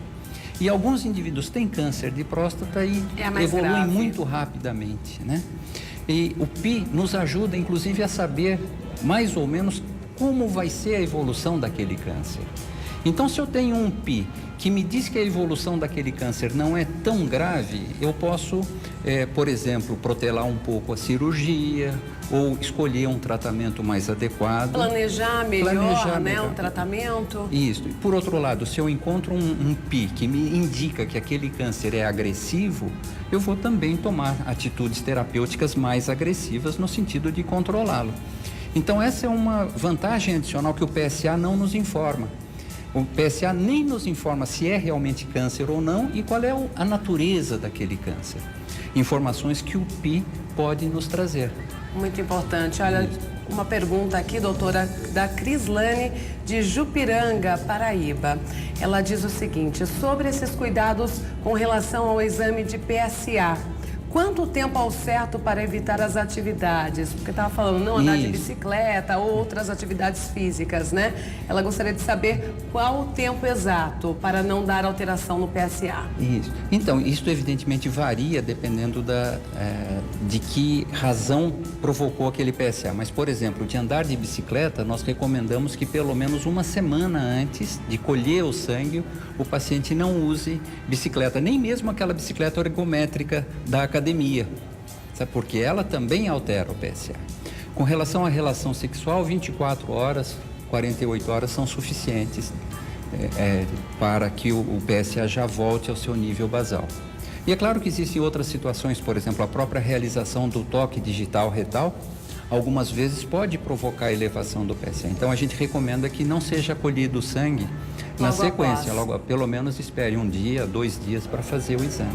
E alguns indivíduos têm câncer de próstata e evoluem grave. muito rapidamente, né? E o PI nos ajuda, inclusive, a saber mais ou menos como vai ser a evolução daquele câncer. Então, se eu tenho um PI que me diz que a evolução daquele câncer não é tão grave, eu posso, por exemplo, protelar um pouco a cirurgia ou escolher um tratamento mais adequado. Planejar melhor, né, o tratamento. Isso. Por outro lado, se eu encontro um PI que me indica que aquele câncer é agressivo, eu vou também tomar atitudes terapêuticas mais agressivas no sentido de controlá-lo. Então, essa é uma vantagem adicional que o PSA não nos informa. O PSA nem nos informa se é realmente câncer ou não e qual é a natureza daquele câncer. Informações que o PI pode nos trazer. Muito importante. Olha, uma pergunta aqui, doutora, da Crislane de Jupiranga, Paraíba. Ela diz o seguinte, sobre esses cuidados com relação ao exame de PSA. Quanto tempo ao certo para evitar as atividades? Porque estava falando não andar de bicicleta ou outras atividades físicas, né? Ela gostaria de saber qual o tempo exato para não dar alteração no PSA. Isso. Então, isso evidentemente varia dependendo de que razão provocou aquele PSA. Mas, por exemplo, de andar de bicicleta, nós recomendamos que pelo menos uma semana antes de colher o sangue, o paciente não use bicicleta, nem mesmo aquela bicicleta ergométrica da academia, sabe? Porque ela também altera o PSA. Com relação à relação sexual, 24 horas, 48 horas são suficientes para que o PSA já volte ao seu nível basal. E é claro que existem outras situações, por exemplo, a própria realização do toque digital retal, algumas vezes pode provocar elevação do PSA. Então a gente recomenda que não seja colhido o sangue na sequência, logo, pelo menos espere 1 dia, 2 dias para fazer o exame.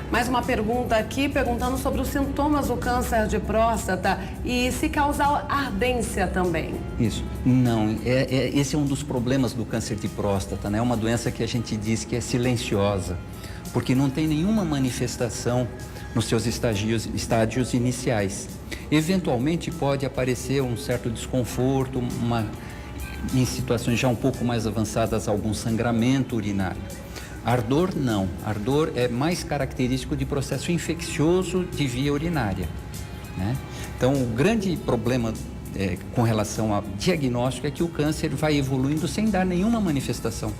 Mais uma pergunta aqui, perguntando sobre os sintomas do câncer de próstata e se causar ardência também. Isso. Não, esse é um dos problemas do câncer de próstata, né? É uma doença que a gente diz que é silenciosa, porque não tem nenhuma manifestação nos seus estádios iniciais. Eventualmente pode aparecer um certo desconforto, em situações já um pouco mais avançadas, algum sangramento urinário. Ardor, não. Ardor é mais característico de processo infeccioso de via urinária, né? Então, o grande problema com relação ao diagnóstico é que o câncer vai evoluindo sem dar nenhuma manifestação.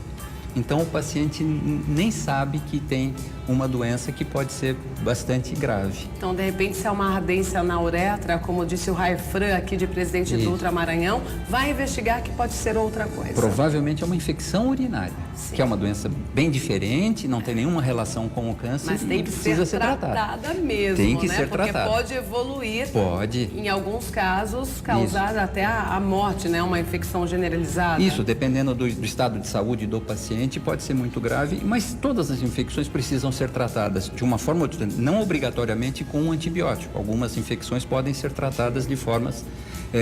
Então, o paciente nem sabe que tem uma doença que pode ser bastante grave. Então, de repente, se é uma ardência na uretra, como disse o Raifran aqui de Presidente Dutra, Maranhão, vai investigar que pode ser outra coisa. Provavelmente é uma infecção urinária, que é uma doença bem diferente, não tem nenhuma relação com o câncer. Mas tem que precisa ser tratada mesmo, tem que ser porque tratada. Pode evoluir. Pode. Em alguns casos, causar até a morte, né? Uma infecção generalizada. Isso, dependendo do estado de saúde do paciente, pode ser muito grave, mas todas as infecções precisam ser tratadas de uma forma ou de outra, não obrigatoriamente com um antibiótico. Algumas infecções podem ser tratadas de formas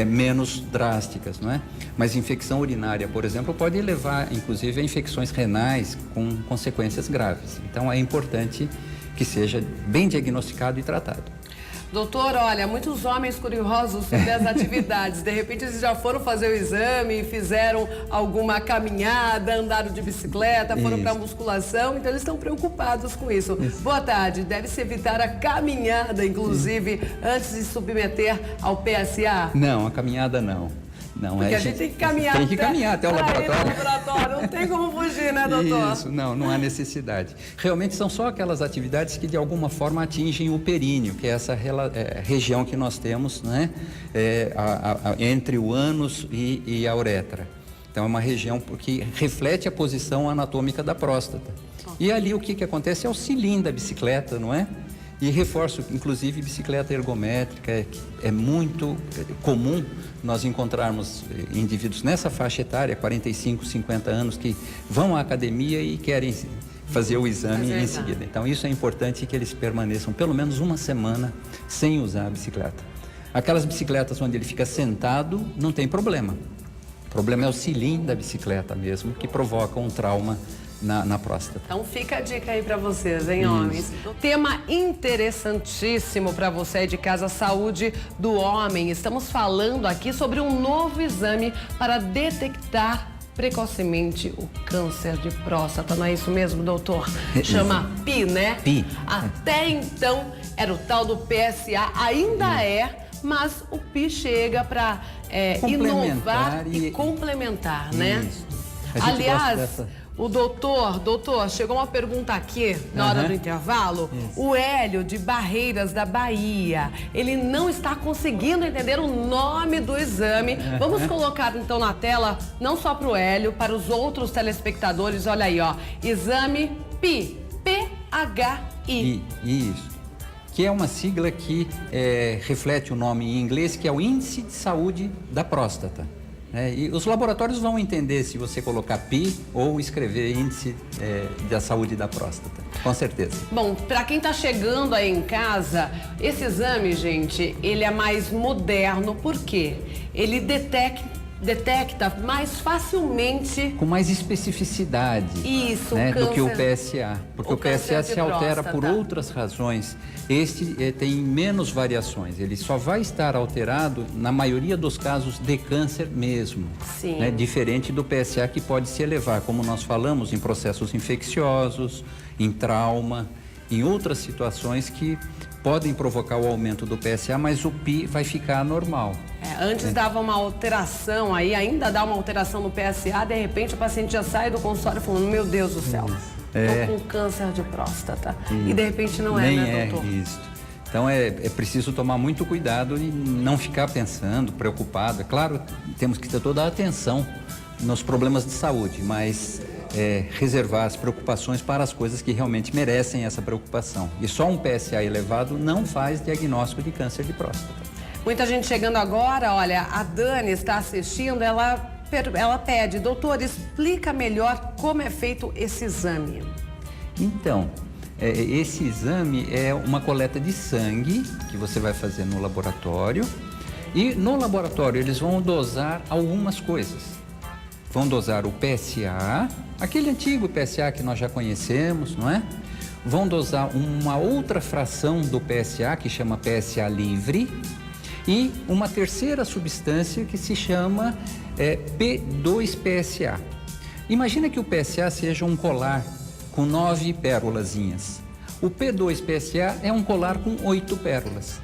menos drásticas, não é? Mas infecção urinária, por exemplo, pode levar, inclusive, a infecções renais com consequências graves. Então, é importante que seja bem diagnosticado e tratado. Doutor, olha, muitos homens curiosos sobre as atividades. De repente, eles já foram fazer o exame, fizeram alguma caminhada, andaram de bicicleta, foram para musculação, então eles estão preocupados com isso. Boa tarde. Deve-se evitar a caminhada, inclusive, antes de submeter ao PSA? Não, a caminhada não. Não, porque a gente tem que caminhar até o laboratório. Não tem como fugir, né, doutor? Isso, não há necessidade. Realmente são só aquelas atividades que de alguma forma atingem o períneo, que é essa região que nós temos, né, entre o ânus e a uretra. Então é uma região que reflete a posição anatômica da próstata. E ali o que acontece é o cilindro da bicicleta, não é? E reforço, inclusive, bicicleta ergométrica. É muito comum nós encontrarmos indivíduos nessa faixa etária, 45, 50 anos, que vão à academia e querem fazer o exame em seguida. Então, isso é importante que eles permaneçam pelo menos uma semana sem usar a bicicleta. Aquelas bicicletas onde ele fica sentado, não tem problema. O problema é o cilindro da bicicleta mesmo, que provoca um trauma na próstata. Então fica a dica aí para vocês, hein, homens? Tema interessantíssimo para você aí de casa, saúde do homem. Estamos falando aqui sobre um novo exame para detectar precocemente o câncer de próstata. Não é isso mesmo, doutor? Chama PI, né? PI. Até então era o tal do PSA, ainda é, mas o PI chega para inovar e complementar, né? Aliás, o doutor, chegou uma pergunta aqui na hora do intervalo. Isso. O Hélio de Barreiras, da Bahia, ele não está conseguindo entender o nome do exame. Vamos colocar então na tela, não só para o Hélio, para os outros telespectadores. Olha aí, ó, exame PI, PHI. Isso. Que é uma sigla que reflete o nome em inglês, que é o Índice de Saúde da Próstata. E os laboratórios vão entender se você colocar PI ou escrever Índice da Saúde da Próstata, com certeza. Bom, para quem está chegando aí em casa, esse exame, gente, ele é mais moderno, por quê? Ele detecta mais facilmente... Com mais especificidade. Isso, né, do que o PSA. Porque o PSA se altera por outras razões. Este tem menos variações. Ele só vai estar alterado na maioria dos casos de câncer mesmo. Sim. Né, diferente do PSA, que pode se elevar, como nós falamos, em processos infecciosos, em trauma, em outras situações que podem provocar o aumento do PSA, mas o PI vai ficar normal. Antes dava uma alteração aí, ainda dá uma alteração no PSA, de repente o paciente já sai do consultório falando, meu Deus do céu, tô com câncer de próstata. E de repente não é, né, doutor? Isso. Então é preciso tomar muito cuidado e não ficar pensando, preocupado. É claro, temos que ter toda a atenção nos problemas de saúde, mas reservar as preocupações para as coisas que realmente merecem essa preocupação. E só um PSA elevado não faz diagnóstico de câncer de próstata. Muita gente chegando agora, olha, a Dani está assistindo, ela pede, doutor, explica melhor como é feito esse exame. Então, esse exame é uma coleta de sangue que você vai fazer no laboratório e no laboratório eles vão dosar algumas coisas. Vão dosar o PSA, aquele antigo PSA que nós já conhecemos, não é? Vão dosar uma outra fração do PSA, que chama PSA livre, e uma terceira substância que se chama P2PSA. Imagina que o PSA seja um colar com 9 pérolazinhas. O P2PSA é um colar com 8 pérolas.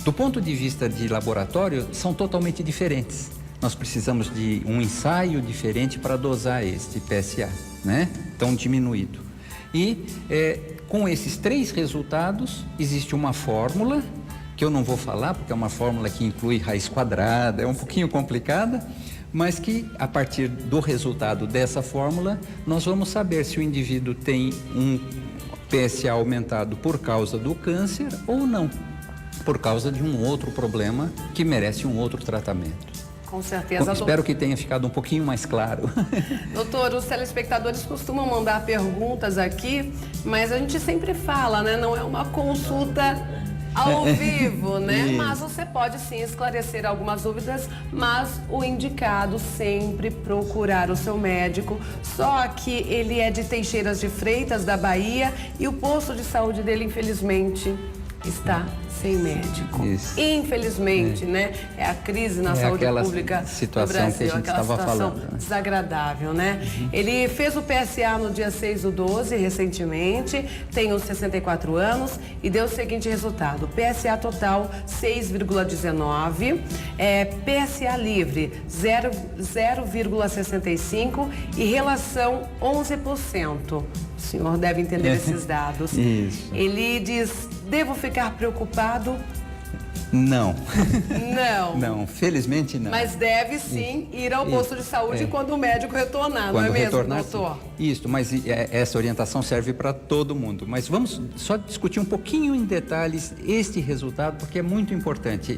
Do ponto de vista de laboratório, são totalmente diferentes. Nós precisamos de um ensaio diferente para dosar este PSA, né? Tão diminuído. E com esses 3 resultados, existe uma fórmula, que eu não vou falar, porque é uma fórmula que inclui raiz quadrada, é um pouquinho complicada, mas que a partir do resultado dessa fórmula, nós vamos saber se o indivíduo tem um PSA aumentado por causa do câncer ou não, por causa de um outro problema que merece um outro tratamento. Com certeza. Espero que tenha ficado um pouquinho mais claro. Doutor, os telespectadores costumam mandar perguntas aqui, mas a gente sempre fala, né? Não é uma consulta ao vivo, né? Isso. Mas você pode sim esclarecer algumas dúvidas, mas o indicado sempre procurar o seu médico. Só que ele é de Teixeiras de Freitas, da Bahia, e o posto de saúde dele, infelizmente, está sem médico. Isso. Infelizmente, né? É a crise na saúde pública situação do Brasil, que a gente aquela situação falando, né? desagradável, né? Ele fez o PSA no dia 6/12, recentemente, tem uns 64 anos e deu o seguinte resultado: PSA total 6,19, PSA livre 0,65 e relação 11%. O senhor deve entender esses dados. Isso. Ele diz: devo ficar preocupado? Não. Não. Não, felizmente não. Mas deve sim ir ao posto de saúde quando o médico retornar, não é mesmo, doutor? Isso, mas essa orientação serve para todo mundo. Mas vamos só discutir um pouquinho em detalhes este resultado, porque é muito importante.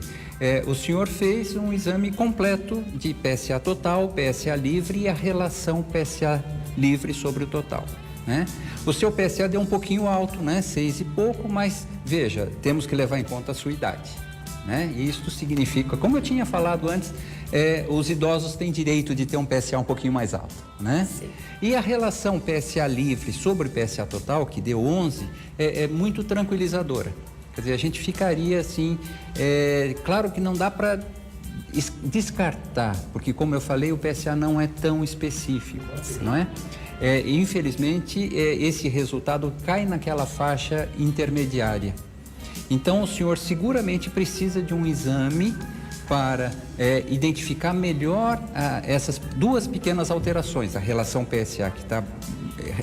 O senhor fez um exame completo de PSA total, PSA livre e a relação PSA livre sobre o total, né? O seu PSA deu um pouquinho alto, né? 6 e pouco, mas veja, temos que levar em conta a sua idade, né? E isto significa, como eu tinha falado antes, os idosos têm direito de ter um PSA um pouquinho mais alto, né? Sim. E a relação PSA livre sobre PSA total, que deu 11, é muito tranquilizadora. Quer dizer, a gente ficaria assim, claro que não dá para descartar, porque como eu falei, o PSA não é tão específico, não é? Infelizmente, esse resultado cai naquela faixa intermediária. Então, o senhor seguramente precisa de um exame para identificar melhor essas duas pequenas alterações. A relação PSA, que está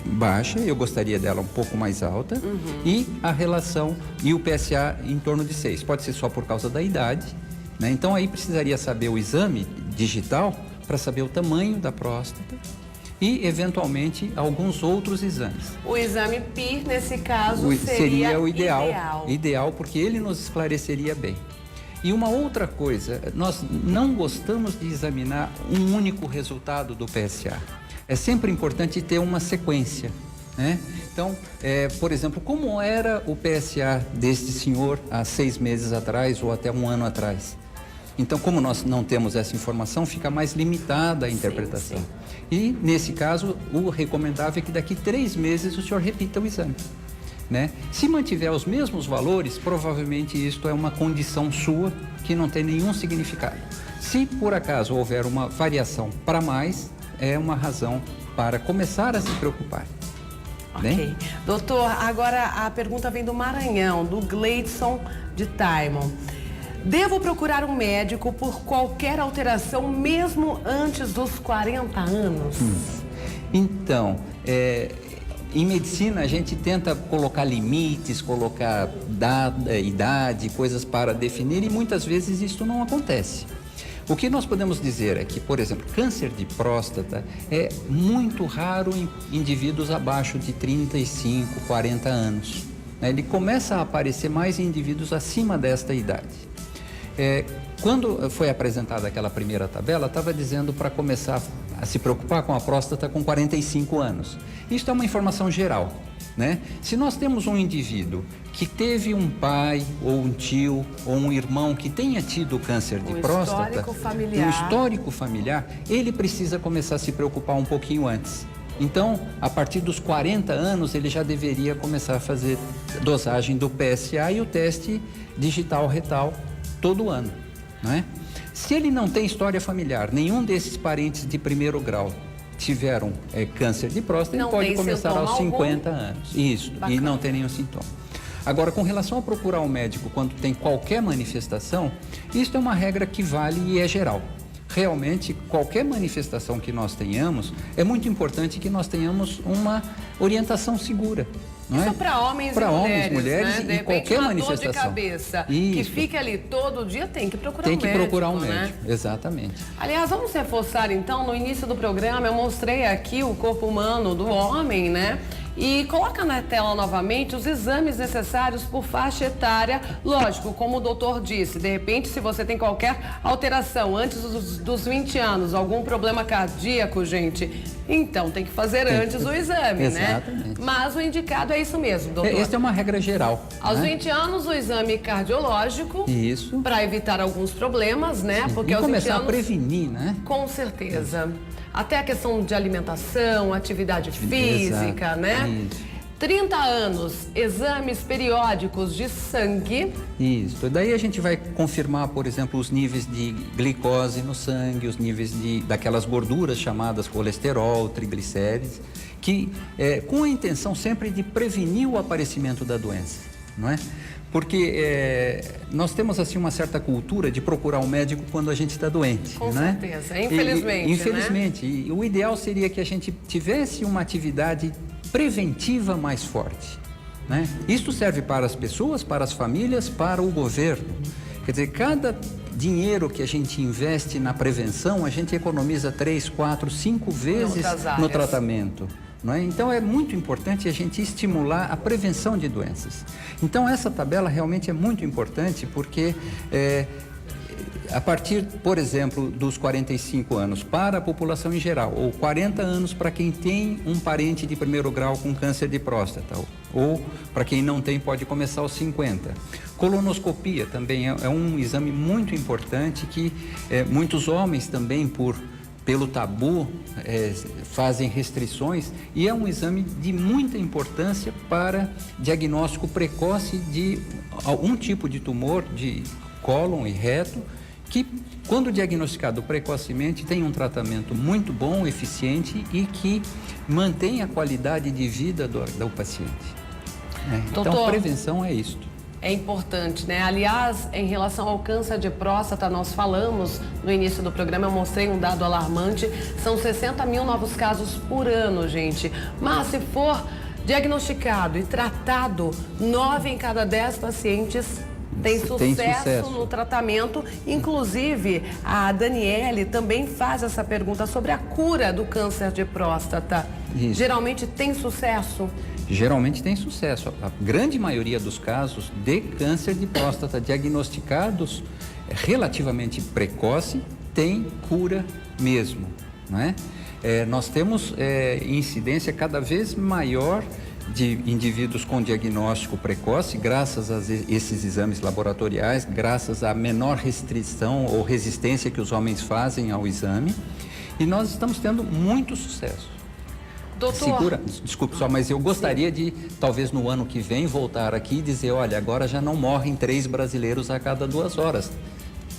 baixa, eu gostaria dela um pouco mais alta, e a relação e o PSA em torno de 6. Pode ser só por causa da idade, né? Então, aí precisaria saber o exame digital para saber o tamanho da próstata e, eventualmente, alguns outros exames. O exame PIR, nesse caso, seria o ideal, porque ele nos esclareceria bem. E uma outra coisa, nós não gostamos de examinar um único resultado do PSA. É sempre importante ter uma sequência, né? Então, por exemplo, como era o PSA deste senhor há 6 meses atrás ou até 1 ano atrás? Então, como nós não temos essa informação, fica mais limitada a interpretação. Sim. E, nesse caso, o recomendável é que daqui 3 meses o senhor repita o exame, né? Se mantiver os mesmos valores, provavelmente isto é uma condição sua que não tem nenhum significado. Se, por acaso, houver uma variação para mais, é uma razão para começar a se preocupar. Ok. Bem? Doutor, agora a pergunta vem do Maranhão, do Gleidson de Taimon. Devo procurar um médico por qualquer alteração, mesmo antes dos 40 anos? Então, em medicina a gente tenta colocar limites, colocar idade, coisas para definir, e muitas vezes isso não acontece. O que nós podemos dizer é que, por exemplo, câncer de próstata é muito raro em indivíduos abaixo de 35, 40 anos. Ele começa a aparecer mais em indivíduos acima desta idade. Quando foi apresentada aquela primeira tabela, estava dizendo para começar a se preocupar com a próstata com 45 anos. Isso é uma informação geral, né? Se nós temos um indivíduo que teve um pai, ou um tio, ou um irmão que tenha tido câncer de próstata, um histórico familiar, ele precisa começar a se preocupar um pouquinho antes. Então, a partir dos 40 anos, ele já deveria começar a fazer dosagem do PSA e o teste digital retal todo ano, não é? Se ele não tem história familiar, nenhum desses parentes de primeiro grau tiveram câncer de próstata, ele pode começar aos 50 anos. Isso, bacana. E não tem nenhum sintoma. Agora, com relação a procurar um médico quando tem qualquer manifestação, isso é uma regra que vale e é geral. Realmente, qualquer manifestação que nós tenhamos, é muito importante que nós tenhamos uma orientação segura. Não isso para homens e mulheres, né? E qualquer manifestação. Dor de cabeça que fica ali todo dia, tem que procurar um médico. Tem que procurar um médico, né? Exatamente. Aliás, vamos reforçar então, no início do programa eu mostrei aqui o corpo humano do homem, né? E coloca na tela novamente os exames necessários por faixa etária. Lógico, como o doutor disse, de repente, se você tem qualquer alteração antes dos 20 anos, algum problema cardíaco, gente, então tem que fazer antes o exame, Exatamente. Né? Mas o indicado é isso mesmo, doutor. Essa é uma regra geral. Aos 20 anos, o exame cardiológico. Isso. Para evitar alguns problemas, né? Sim. Porque e aos começar 20 anos, a prevenir, né? Com certeza. Até a questão de alimentação, atividade física, né? Isso. 30 anos, exames periódicos de sangue. Isso. E daí a gente vai confirmar, por exemplo, os níveis de glicose no sangue, os níveis daquelas gorduras chamadas colesterol, triglicérides, que com a intenção sempre de prevenir o aparecimento da doença, não é? Porque nós temos assim uma certa cultura de procurar um médico quando a gente está doente. Com né? certeza, infelizmente. Infelizmente. Né? E o ideal seria que a gente tivesse uma atividade preventiva mais forte. Né? Isso serve para as pessoas, para as famílias, para o governo. Quer dizer, cada dinheiro que a gente investe na prevenção, a gente economiza 3, 4, 5 vezes no tratamento. Não é? Então é muito importante a gente estimular a prevenção de doenças. Então essa tabela realmente é muito importante porque a partir, por exemplo, dos 45 anos para a população em geral, ou 40 anos para quem tem um parente de primeiro grau com câncer de próstata, ou para quem não tem pode começar aos 50. Colonoscopia também é um exame muito importante que muitos homens também pelo tabu, fazem restrições, e é um exame de muita importância para diagnóstico precoce de algum tipo de tumor de cólon e reto, que, quando diagnosticado precocemente, tem um tratamento muito bom, eficiente e que mantém a qualidade de vida do paciente. Doutor, então, prevenção é isto. É importante, né? Aliás, em relação ao câncer de próstata, nós falamos no início do programa, eu mostrei um dado alarmante, são 60 mil novos casos por ano, gente. Mas se for diagnosticado e tratado, 9 em cada 10 pacientes tem sucesso no tratamento. Inclusive, a Daniele também faz essa pergunta sobre a cura do câncer de próstata. Isso. Geralmente tem sucesso? Geralmente tem sucesso. A grande maioria dos casos de câncer de próstata diagnosticados relativamente precoce tem cura mesmo, não é? Nós temos incidência cada vez maior de indivíduos com diagnóstico precoce, graças a esses exames laboratoriais, graças à menor restrição ou resistência que os homens fazem ao exame, e nós estamos tendo muito sucesso. Doutor. Desculpe só, mas eu gostaria de, talvez no ano que vem, voltar aqui e dizer, olha, agora já não morrem 3 brasileiros a cada 2 horas.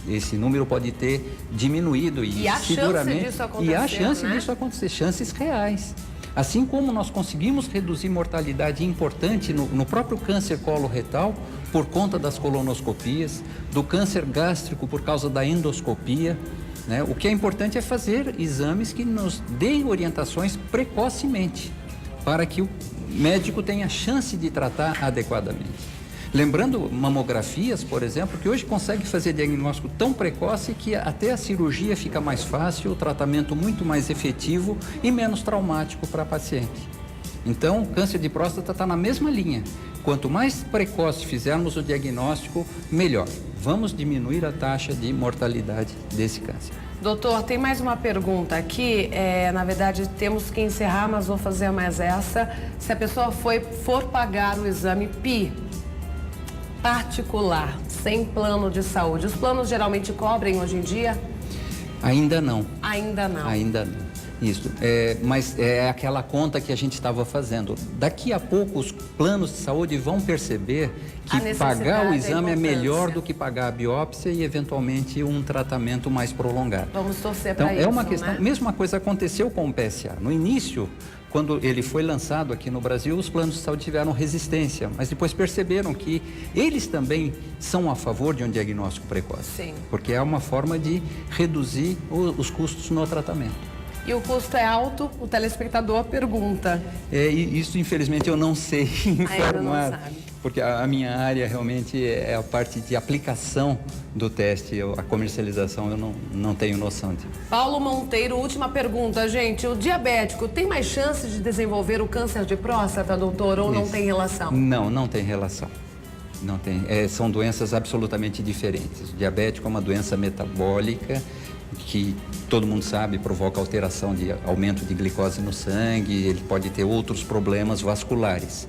Esse número pode ter diminuído e seguramente... Chance disso acontecer, e há chance né? disso acontecer, chances reais. Assim como nós conseguimos reduzir mortalidade importante no próprio câncer coloretal, por conta das colonoscopias, do câncer gástrico por causa da endoscopia, né? O que é importante é fazer exames que nos deem orientações precocemente, para que o médico tenha chance de tratar adequadamente. Lembrando mamografias, por exemplo, que hoje consegue fazer diagnóstico tão precoce que até a cirurgia fica mais fácil, o tratamento muito mais efetivo e menos traumático para a paciente. Então, o câncer de próstata está na mesma linha. Quanto mais precoce fizermos o diagnóstico, melhor. Vamos diminuir a taxa de mortalidade desse câncer. Doutor, tem mais uma pergunta aqui. Na verdade, temos que encerrar, mas vou fazer mais essa. Se a pessoa for pagar o exame PI particular, sem plano de saúde, os planos geralmente cobrem hoje em dia? Ainda não. Ainda não. Ainda não. Isso, mas é aquela conta que a gente estava fazendo. Daqui a pouco os planos de saúde vão perceber que pagar o exame é melhor do que pagar a biópsia e eventualmente um tratamento mais prolongado. Vamos torcer para isso, Então é uma questão, né? Mesma coisa aconteceu com o PSA. No início, quando ele foi lançado aqui no Brasil, os planos de saúde tiveram resistência, mas depois perceberam que eles também são a favor de um diagnóstico precoce. Sim. Porque é uma forma de reduzir os custos no tratamento. E o custo é alto? O telespectador pergunta. Isso, infelizmente, eu não sei informar. Ainda não sabe. Porque a minha área realmente é a parte de aplicação do teste, a comercialização eu não tenho noção de. Paulo Monteiro, última pergunta, gente. O diabético tem mais chance de desenvolver o câncer de próstata, doutor, ou não tem relação? Não tem relação. Não tem. São doenças absolutamente diferentes. O diabético é uma doença metabólica que todo mundo sabe provoca alteração de aumento de glicose no sangue, ele pode ter outros problemas vasculares.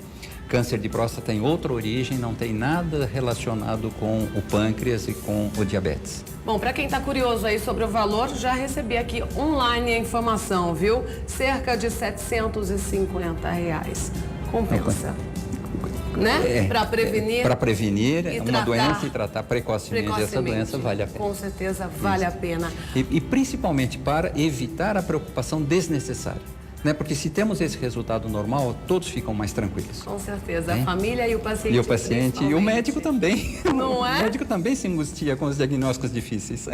Câncer de próstata tem outra origem, não tem nada relacionado com o pâncreas e com o diabetes. Bom, para quem está curioso aí sobre o valor, já recebi aqui online a informação, viu? Cerca de R$750. compensa. Né? Para prevenir. Para prevenir uma doença e tratar precocemente essa doença vale a pena. Com certeza vale a pena. E principalmente para evitar a preocupação desnecessária. Né? Porque se temos esse resultado normal, todos ficam mais tranquilos. Com certeza. A família e o paciente. E o paciente e o médico também. Não é? O médico também se angustia com os diagnósticos difíceis.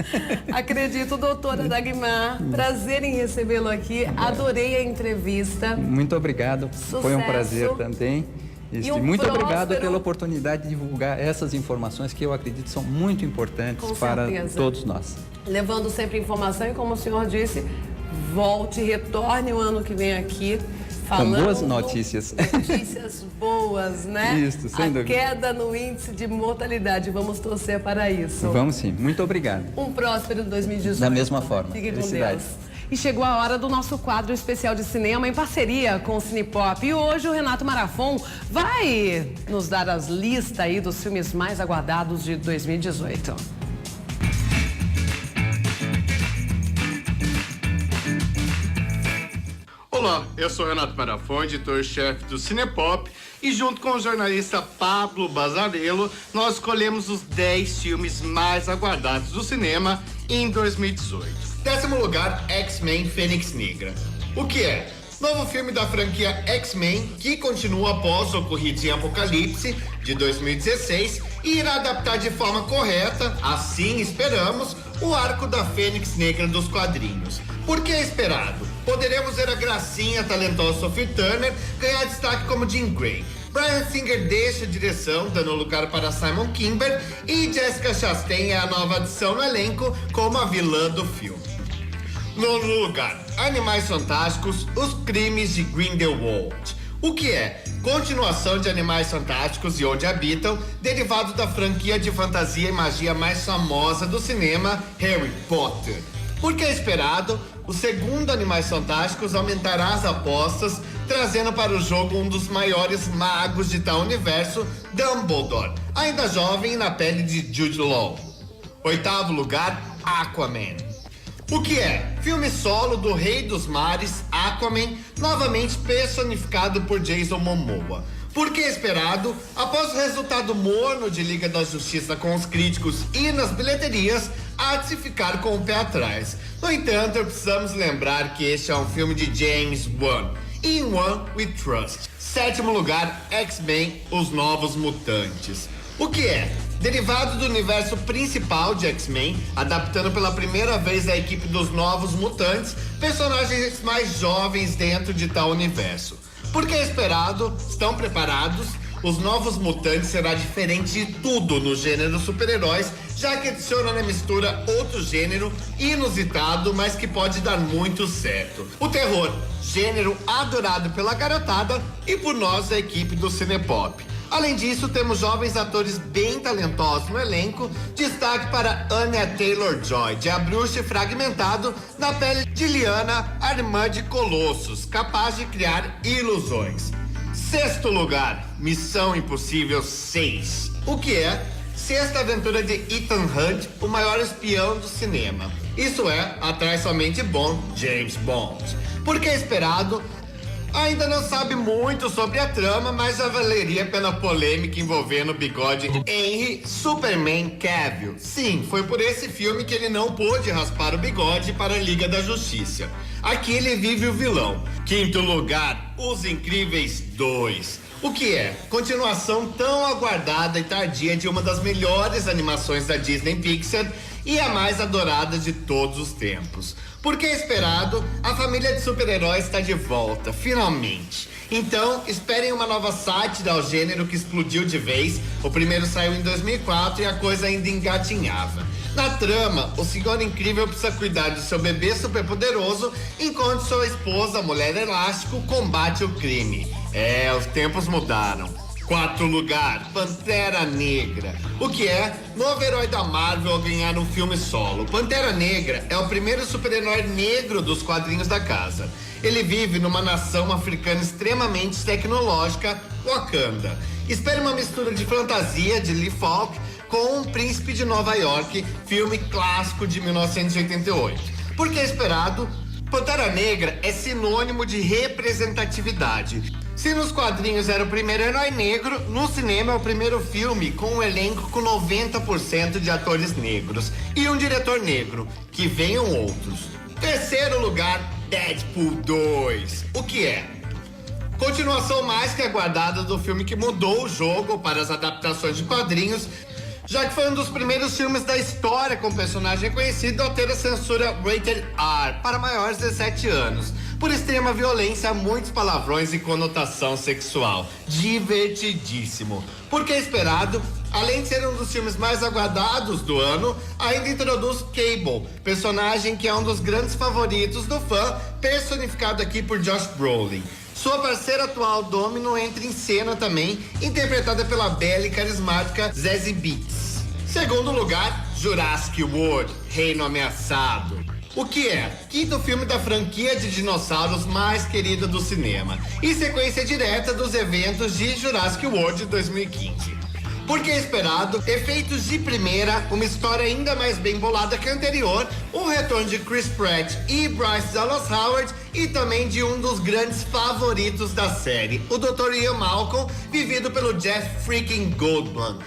Acredito, doutora Dagmar. Prazer em recebê-lo aqui. Adorei a entrevista. Muito obrigado. Sucesso. Foi um prazer também. Muito obrigado pela oportunidade de divulgar essas informações que eu acredito são muito importantes para todos nós. Levando sempre informação e, como o senhor disse, volte, retorne o ano que vem aqui falando... Com boas notícias. Notícias boas, né? Isso, sem dúvida. A queda no índice de mortalidade. Vamos torcer para isso. Vamos sim. Muito obrigado. Um próspero 2018. Da mesma forma. Fique com Deus. E chegou a hora do nosso quadro especial de cinema em parceria com o Cinepop. E hoje o Renato Marafon vai nos dar as listas aí dos filmes mais aguardados de 2018. Olá, eu sou Renato Marafon, editor-chefe do Cinepop, e junto com o jornalista Pablo Bazarello, nós escolhemos os 10 filmes mais aguardados do cinema em 2018. 10º lugar, X-Men Fênix Negra. O que é? Novo filme da franquia X-Men, que continua após o ocorrido em Apocalipse, de 2016, e irá adaptar de forma correta, assim esperamos, o arco da Fênix Negra dos quadrinhos. Por que é esperado? Poderemos ver a gracinha talentosa Sophie Turner ganhar destaque como Jean Grey. Bryan Singer deixa a direção, dando lugar para Simon Kimber, e Jessica Chastain é a nova adição no elenco como a vilã do filme. 9º lugar, Animais Fantásticos, Os Crimes de Grindelwald. O que é? Continuação de Animais Fantásticos e Onde Habitam, derivado da franquia de fantasia e magia mais famosa do cinema, Harry Potter. Por que é esperado? O segundo Animais Fantásticos aumentará as apostas, trazendo para o jogo um dos maiores magos de tal universo, Dumbledore, ainda jovem na pele de Jude Law. 8º lugar, Aquaman. O que é? Filme solo do Rei dos Mares, Aquaman, novamente personificado por Jason Momoa. Por que esperado? Após o resultado morno de Liga da Justiça com os críticos e nas bilheterias, há de se ficar com o pé atrás. No entanto, precisamos lembrar que este é um filme de James Wan. In One We Trust. 7º lugar, X-Men, Os Novos Mutantes. O que é? Derivado do universo principal de X-Men, adaptando pela primeira vez a equipe dos Novos Mutantes, personagens mais jovens dentro de tal universo. Por que é esperado? Estão preparados? Os Novos Mutantes será diferente de tudo no gênero super-heróis, já que adiciona na mistura outro gênero inusitado, mas que pode dar muito certo. O terror, gênero adorado pela garotada e por nós da equipe do Cinepop. Além disso, temos jovens atores bem talentosos no elenco. Destaque para Anya Taylor-Joy, de A Bruxa Fragmentado, na pele de Lyanna, a irmã de Colossus, capaz de criar ilusões. 6º lugar, Missão Impossível 6. O que é? 6ª aventura de Ethan Hunt, o maior espião do cinema. Isso é, atrás somente bom James Bond. Por que é esperado? Ainda não sabe muito sobre a trama, mas já valeria pela polêmica envolvendo o bigode Henry Superman Cavill. Sim, foi por esse filme que ele não pôde raspar o bigode para a Liga da Justiça. Aqui ele vive o vilão. 5º lugar, Os Incríveis 2. O que é? Continuação tão aguardada e tardia de uma das melhores animações da Disney Pixar e a mais adorada de todos os tempos. Por que esperado? A família de super-heróis está de volta, finalmente. Então, esperem uma nova sátira ao gênero que explodiu de vez. O primeiro saiu em 2004 e a coisa ainda engatinhava. Na trama, o Senhor Incrível precisa cuidar do seu bebê superpoderoso, enquanto sua esposa, a Mulher Elástico, combate o crime. Os tempos mudaram. 4º lugar, Pantera Negra. O que é? Novo herói da Marvel a ganhar um filme solo. Pantera Negra é o primeiro super-herói negro dos quadrinhos da casa. Ele vive numa nação africana extremamente tecnológica, Wakanda. Espere uma mistura de fantasia de Lee Falk com Um Príncipe de Nova York, filme clássico de 1988. Por que esperado? Pantera Negra é sinônimo de representatividade. Se nos quadrinhos era o primeiro herói negro, no cinema é o primeiro filme com um elenco com 90% de atores negros e um diretor negro. Que venham outros. Terceiro lugar, Deadpool 2. O que é? Continuação mais que aguardada do filme que mudou o jogo para as adaptações de quadrinhos, já que foi um dos primeiros filmes da história com personagem conhecido a ter a censura Rated R para maiores de 17 anos. Por extrema violência, muitos palavrões e conotação sexual. Divertidíssimo. Porque é esperado, além de ser um dos filmes mais aguardados do ano, ainda introduz Cable, personagem que é um dos grandes favoritos do fã, personificado aqui por Josh Brolin. Sua parceira atual, Domino, entra em cena também, interpretada pela bela e carismática Zazie Beetz. Segundo lugar, Jurassic World, Reino Ameaçado. O que é? Quinto filme da franquia de dinossauros mais querida do cinema e sequência direta dos eventos de Jurassic World 2015. Porque é esperado, efeitos de primeira, uma história ainda mais bem bolada que a anterior, o retorno de Chris Pratt e Bryce Dallas Howard e também de um dos grandes favoritos da série, o Dr. Ian Malcolm, vivido pelo Jeff freaking Goldblum.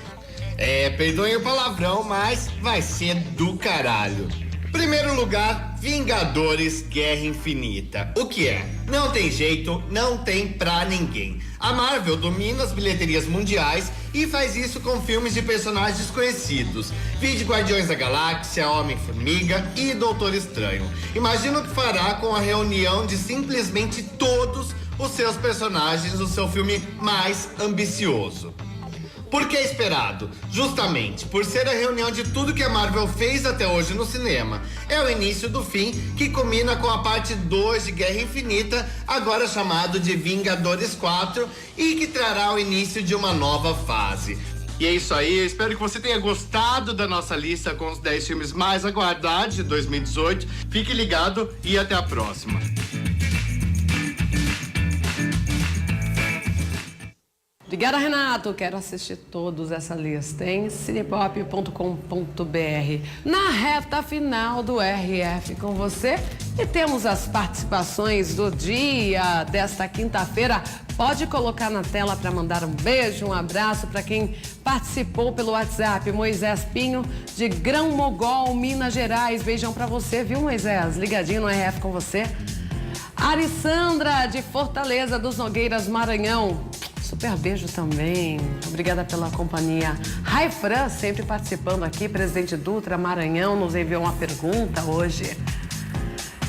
Perdoem o palavrão, mas vai ser do caralho. Primeiro lugar, Vingadores Guerra Infinita. O que é? Não tem jeito, não tem pra ninguém. A Marvel domina as bilheterias mundiais e faz isso com filmes de personagens desconhecidos. Vide Guardiões da Galáxia, Homem-Formiga e Doutor Estranho. Imagina o que fará com a reunião de simplesmente todos os seus personagens no seu filme mais ambicioso. Por que esperado? Justamente por ser a reunião de tudo que a Marvel fez até hoje no cinema. É o início do fim, que culmina com a parte 2 de Guerra Infinita, agora chamado de Vingadores 4, e que trará o início de uma nova fase. E é isso aí, eu espero que você tenha gostado da nossa lista com os 10 filmes mais aguardados de 2018. Fique ligado e até a próxima. Obrigada, Renato. Quero assistir todos essa lista em cinepop.com.br. Na reta final do RF com você. E temos as participações do dia desta quinta-feira. Pode colocar na tela para mandar um beijo, um abraço para quem participou pelo WhatsApp. Moisés Pinho, de Grão Mogol, Minas Gerais. Beijão para você, viu, Moisés? Ligadinho no RF com você. Arissandra, de Fortaleza dos Nogueiras, Maranhão. Super beijo também. Obrigada pela companhia. Raifran, sempre participando aqui. Presidente Dutra, Maranhão, nos enviou uma pergunta hoje.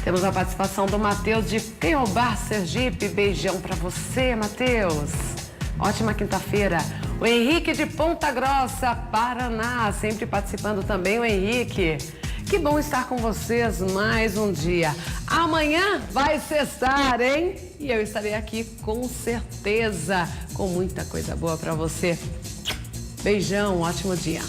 Temos a participação do Matheus de Penhobar, Sergipe. Beijão pra você, Matheus. Ótima quinta-feira. O Henrique de Ponta Grossa, Paraná, sempre participando também, o Henrique. Que bom estar com vocês mais um dia. Amanhã vai cessar, hein? E eu estarei aqui com certeza, com muita coisa boa pra você. Beijão, ótimo dia.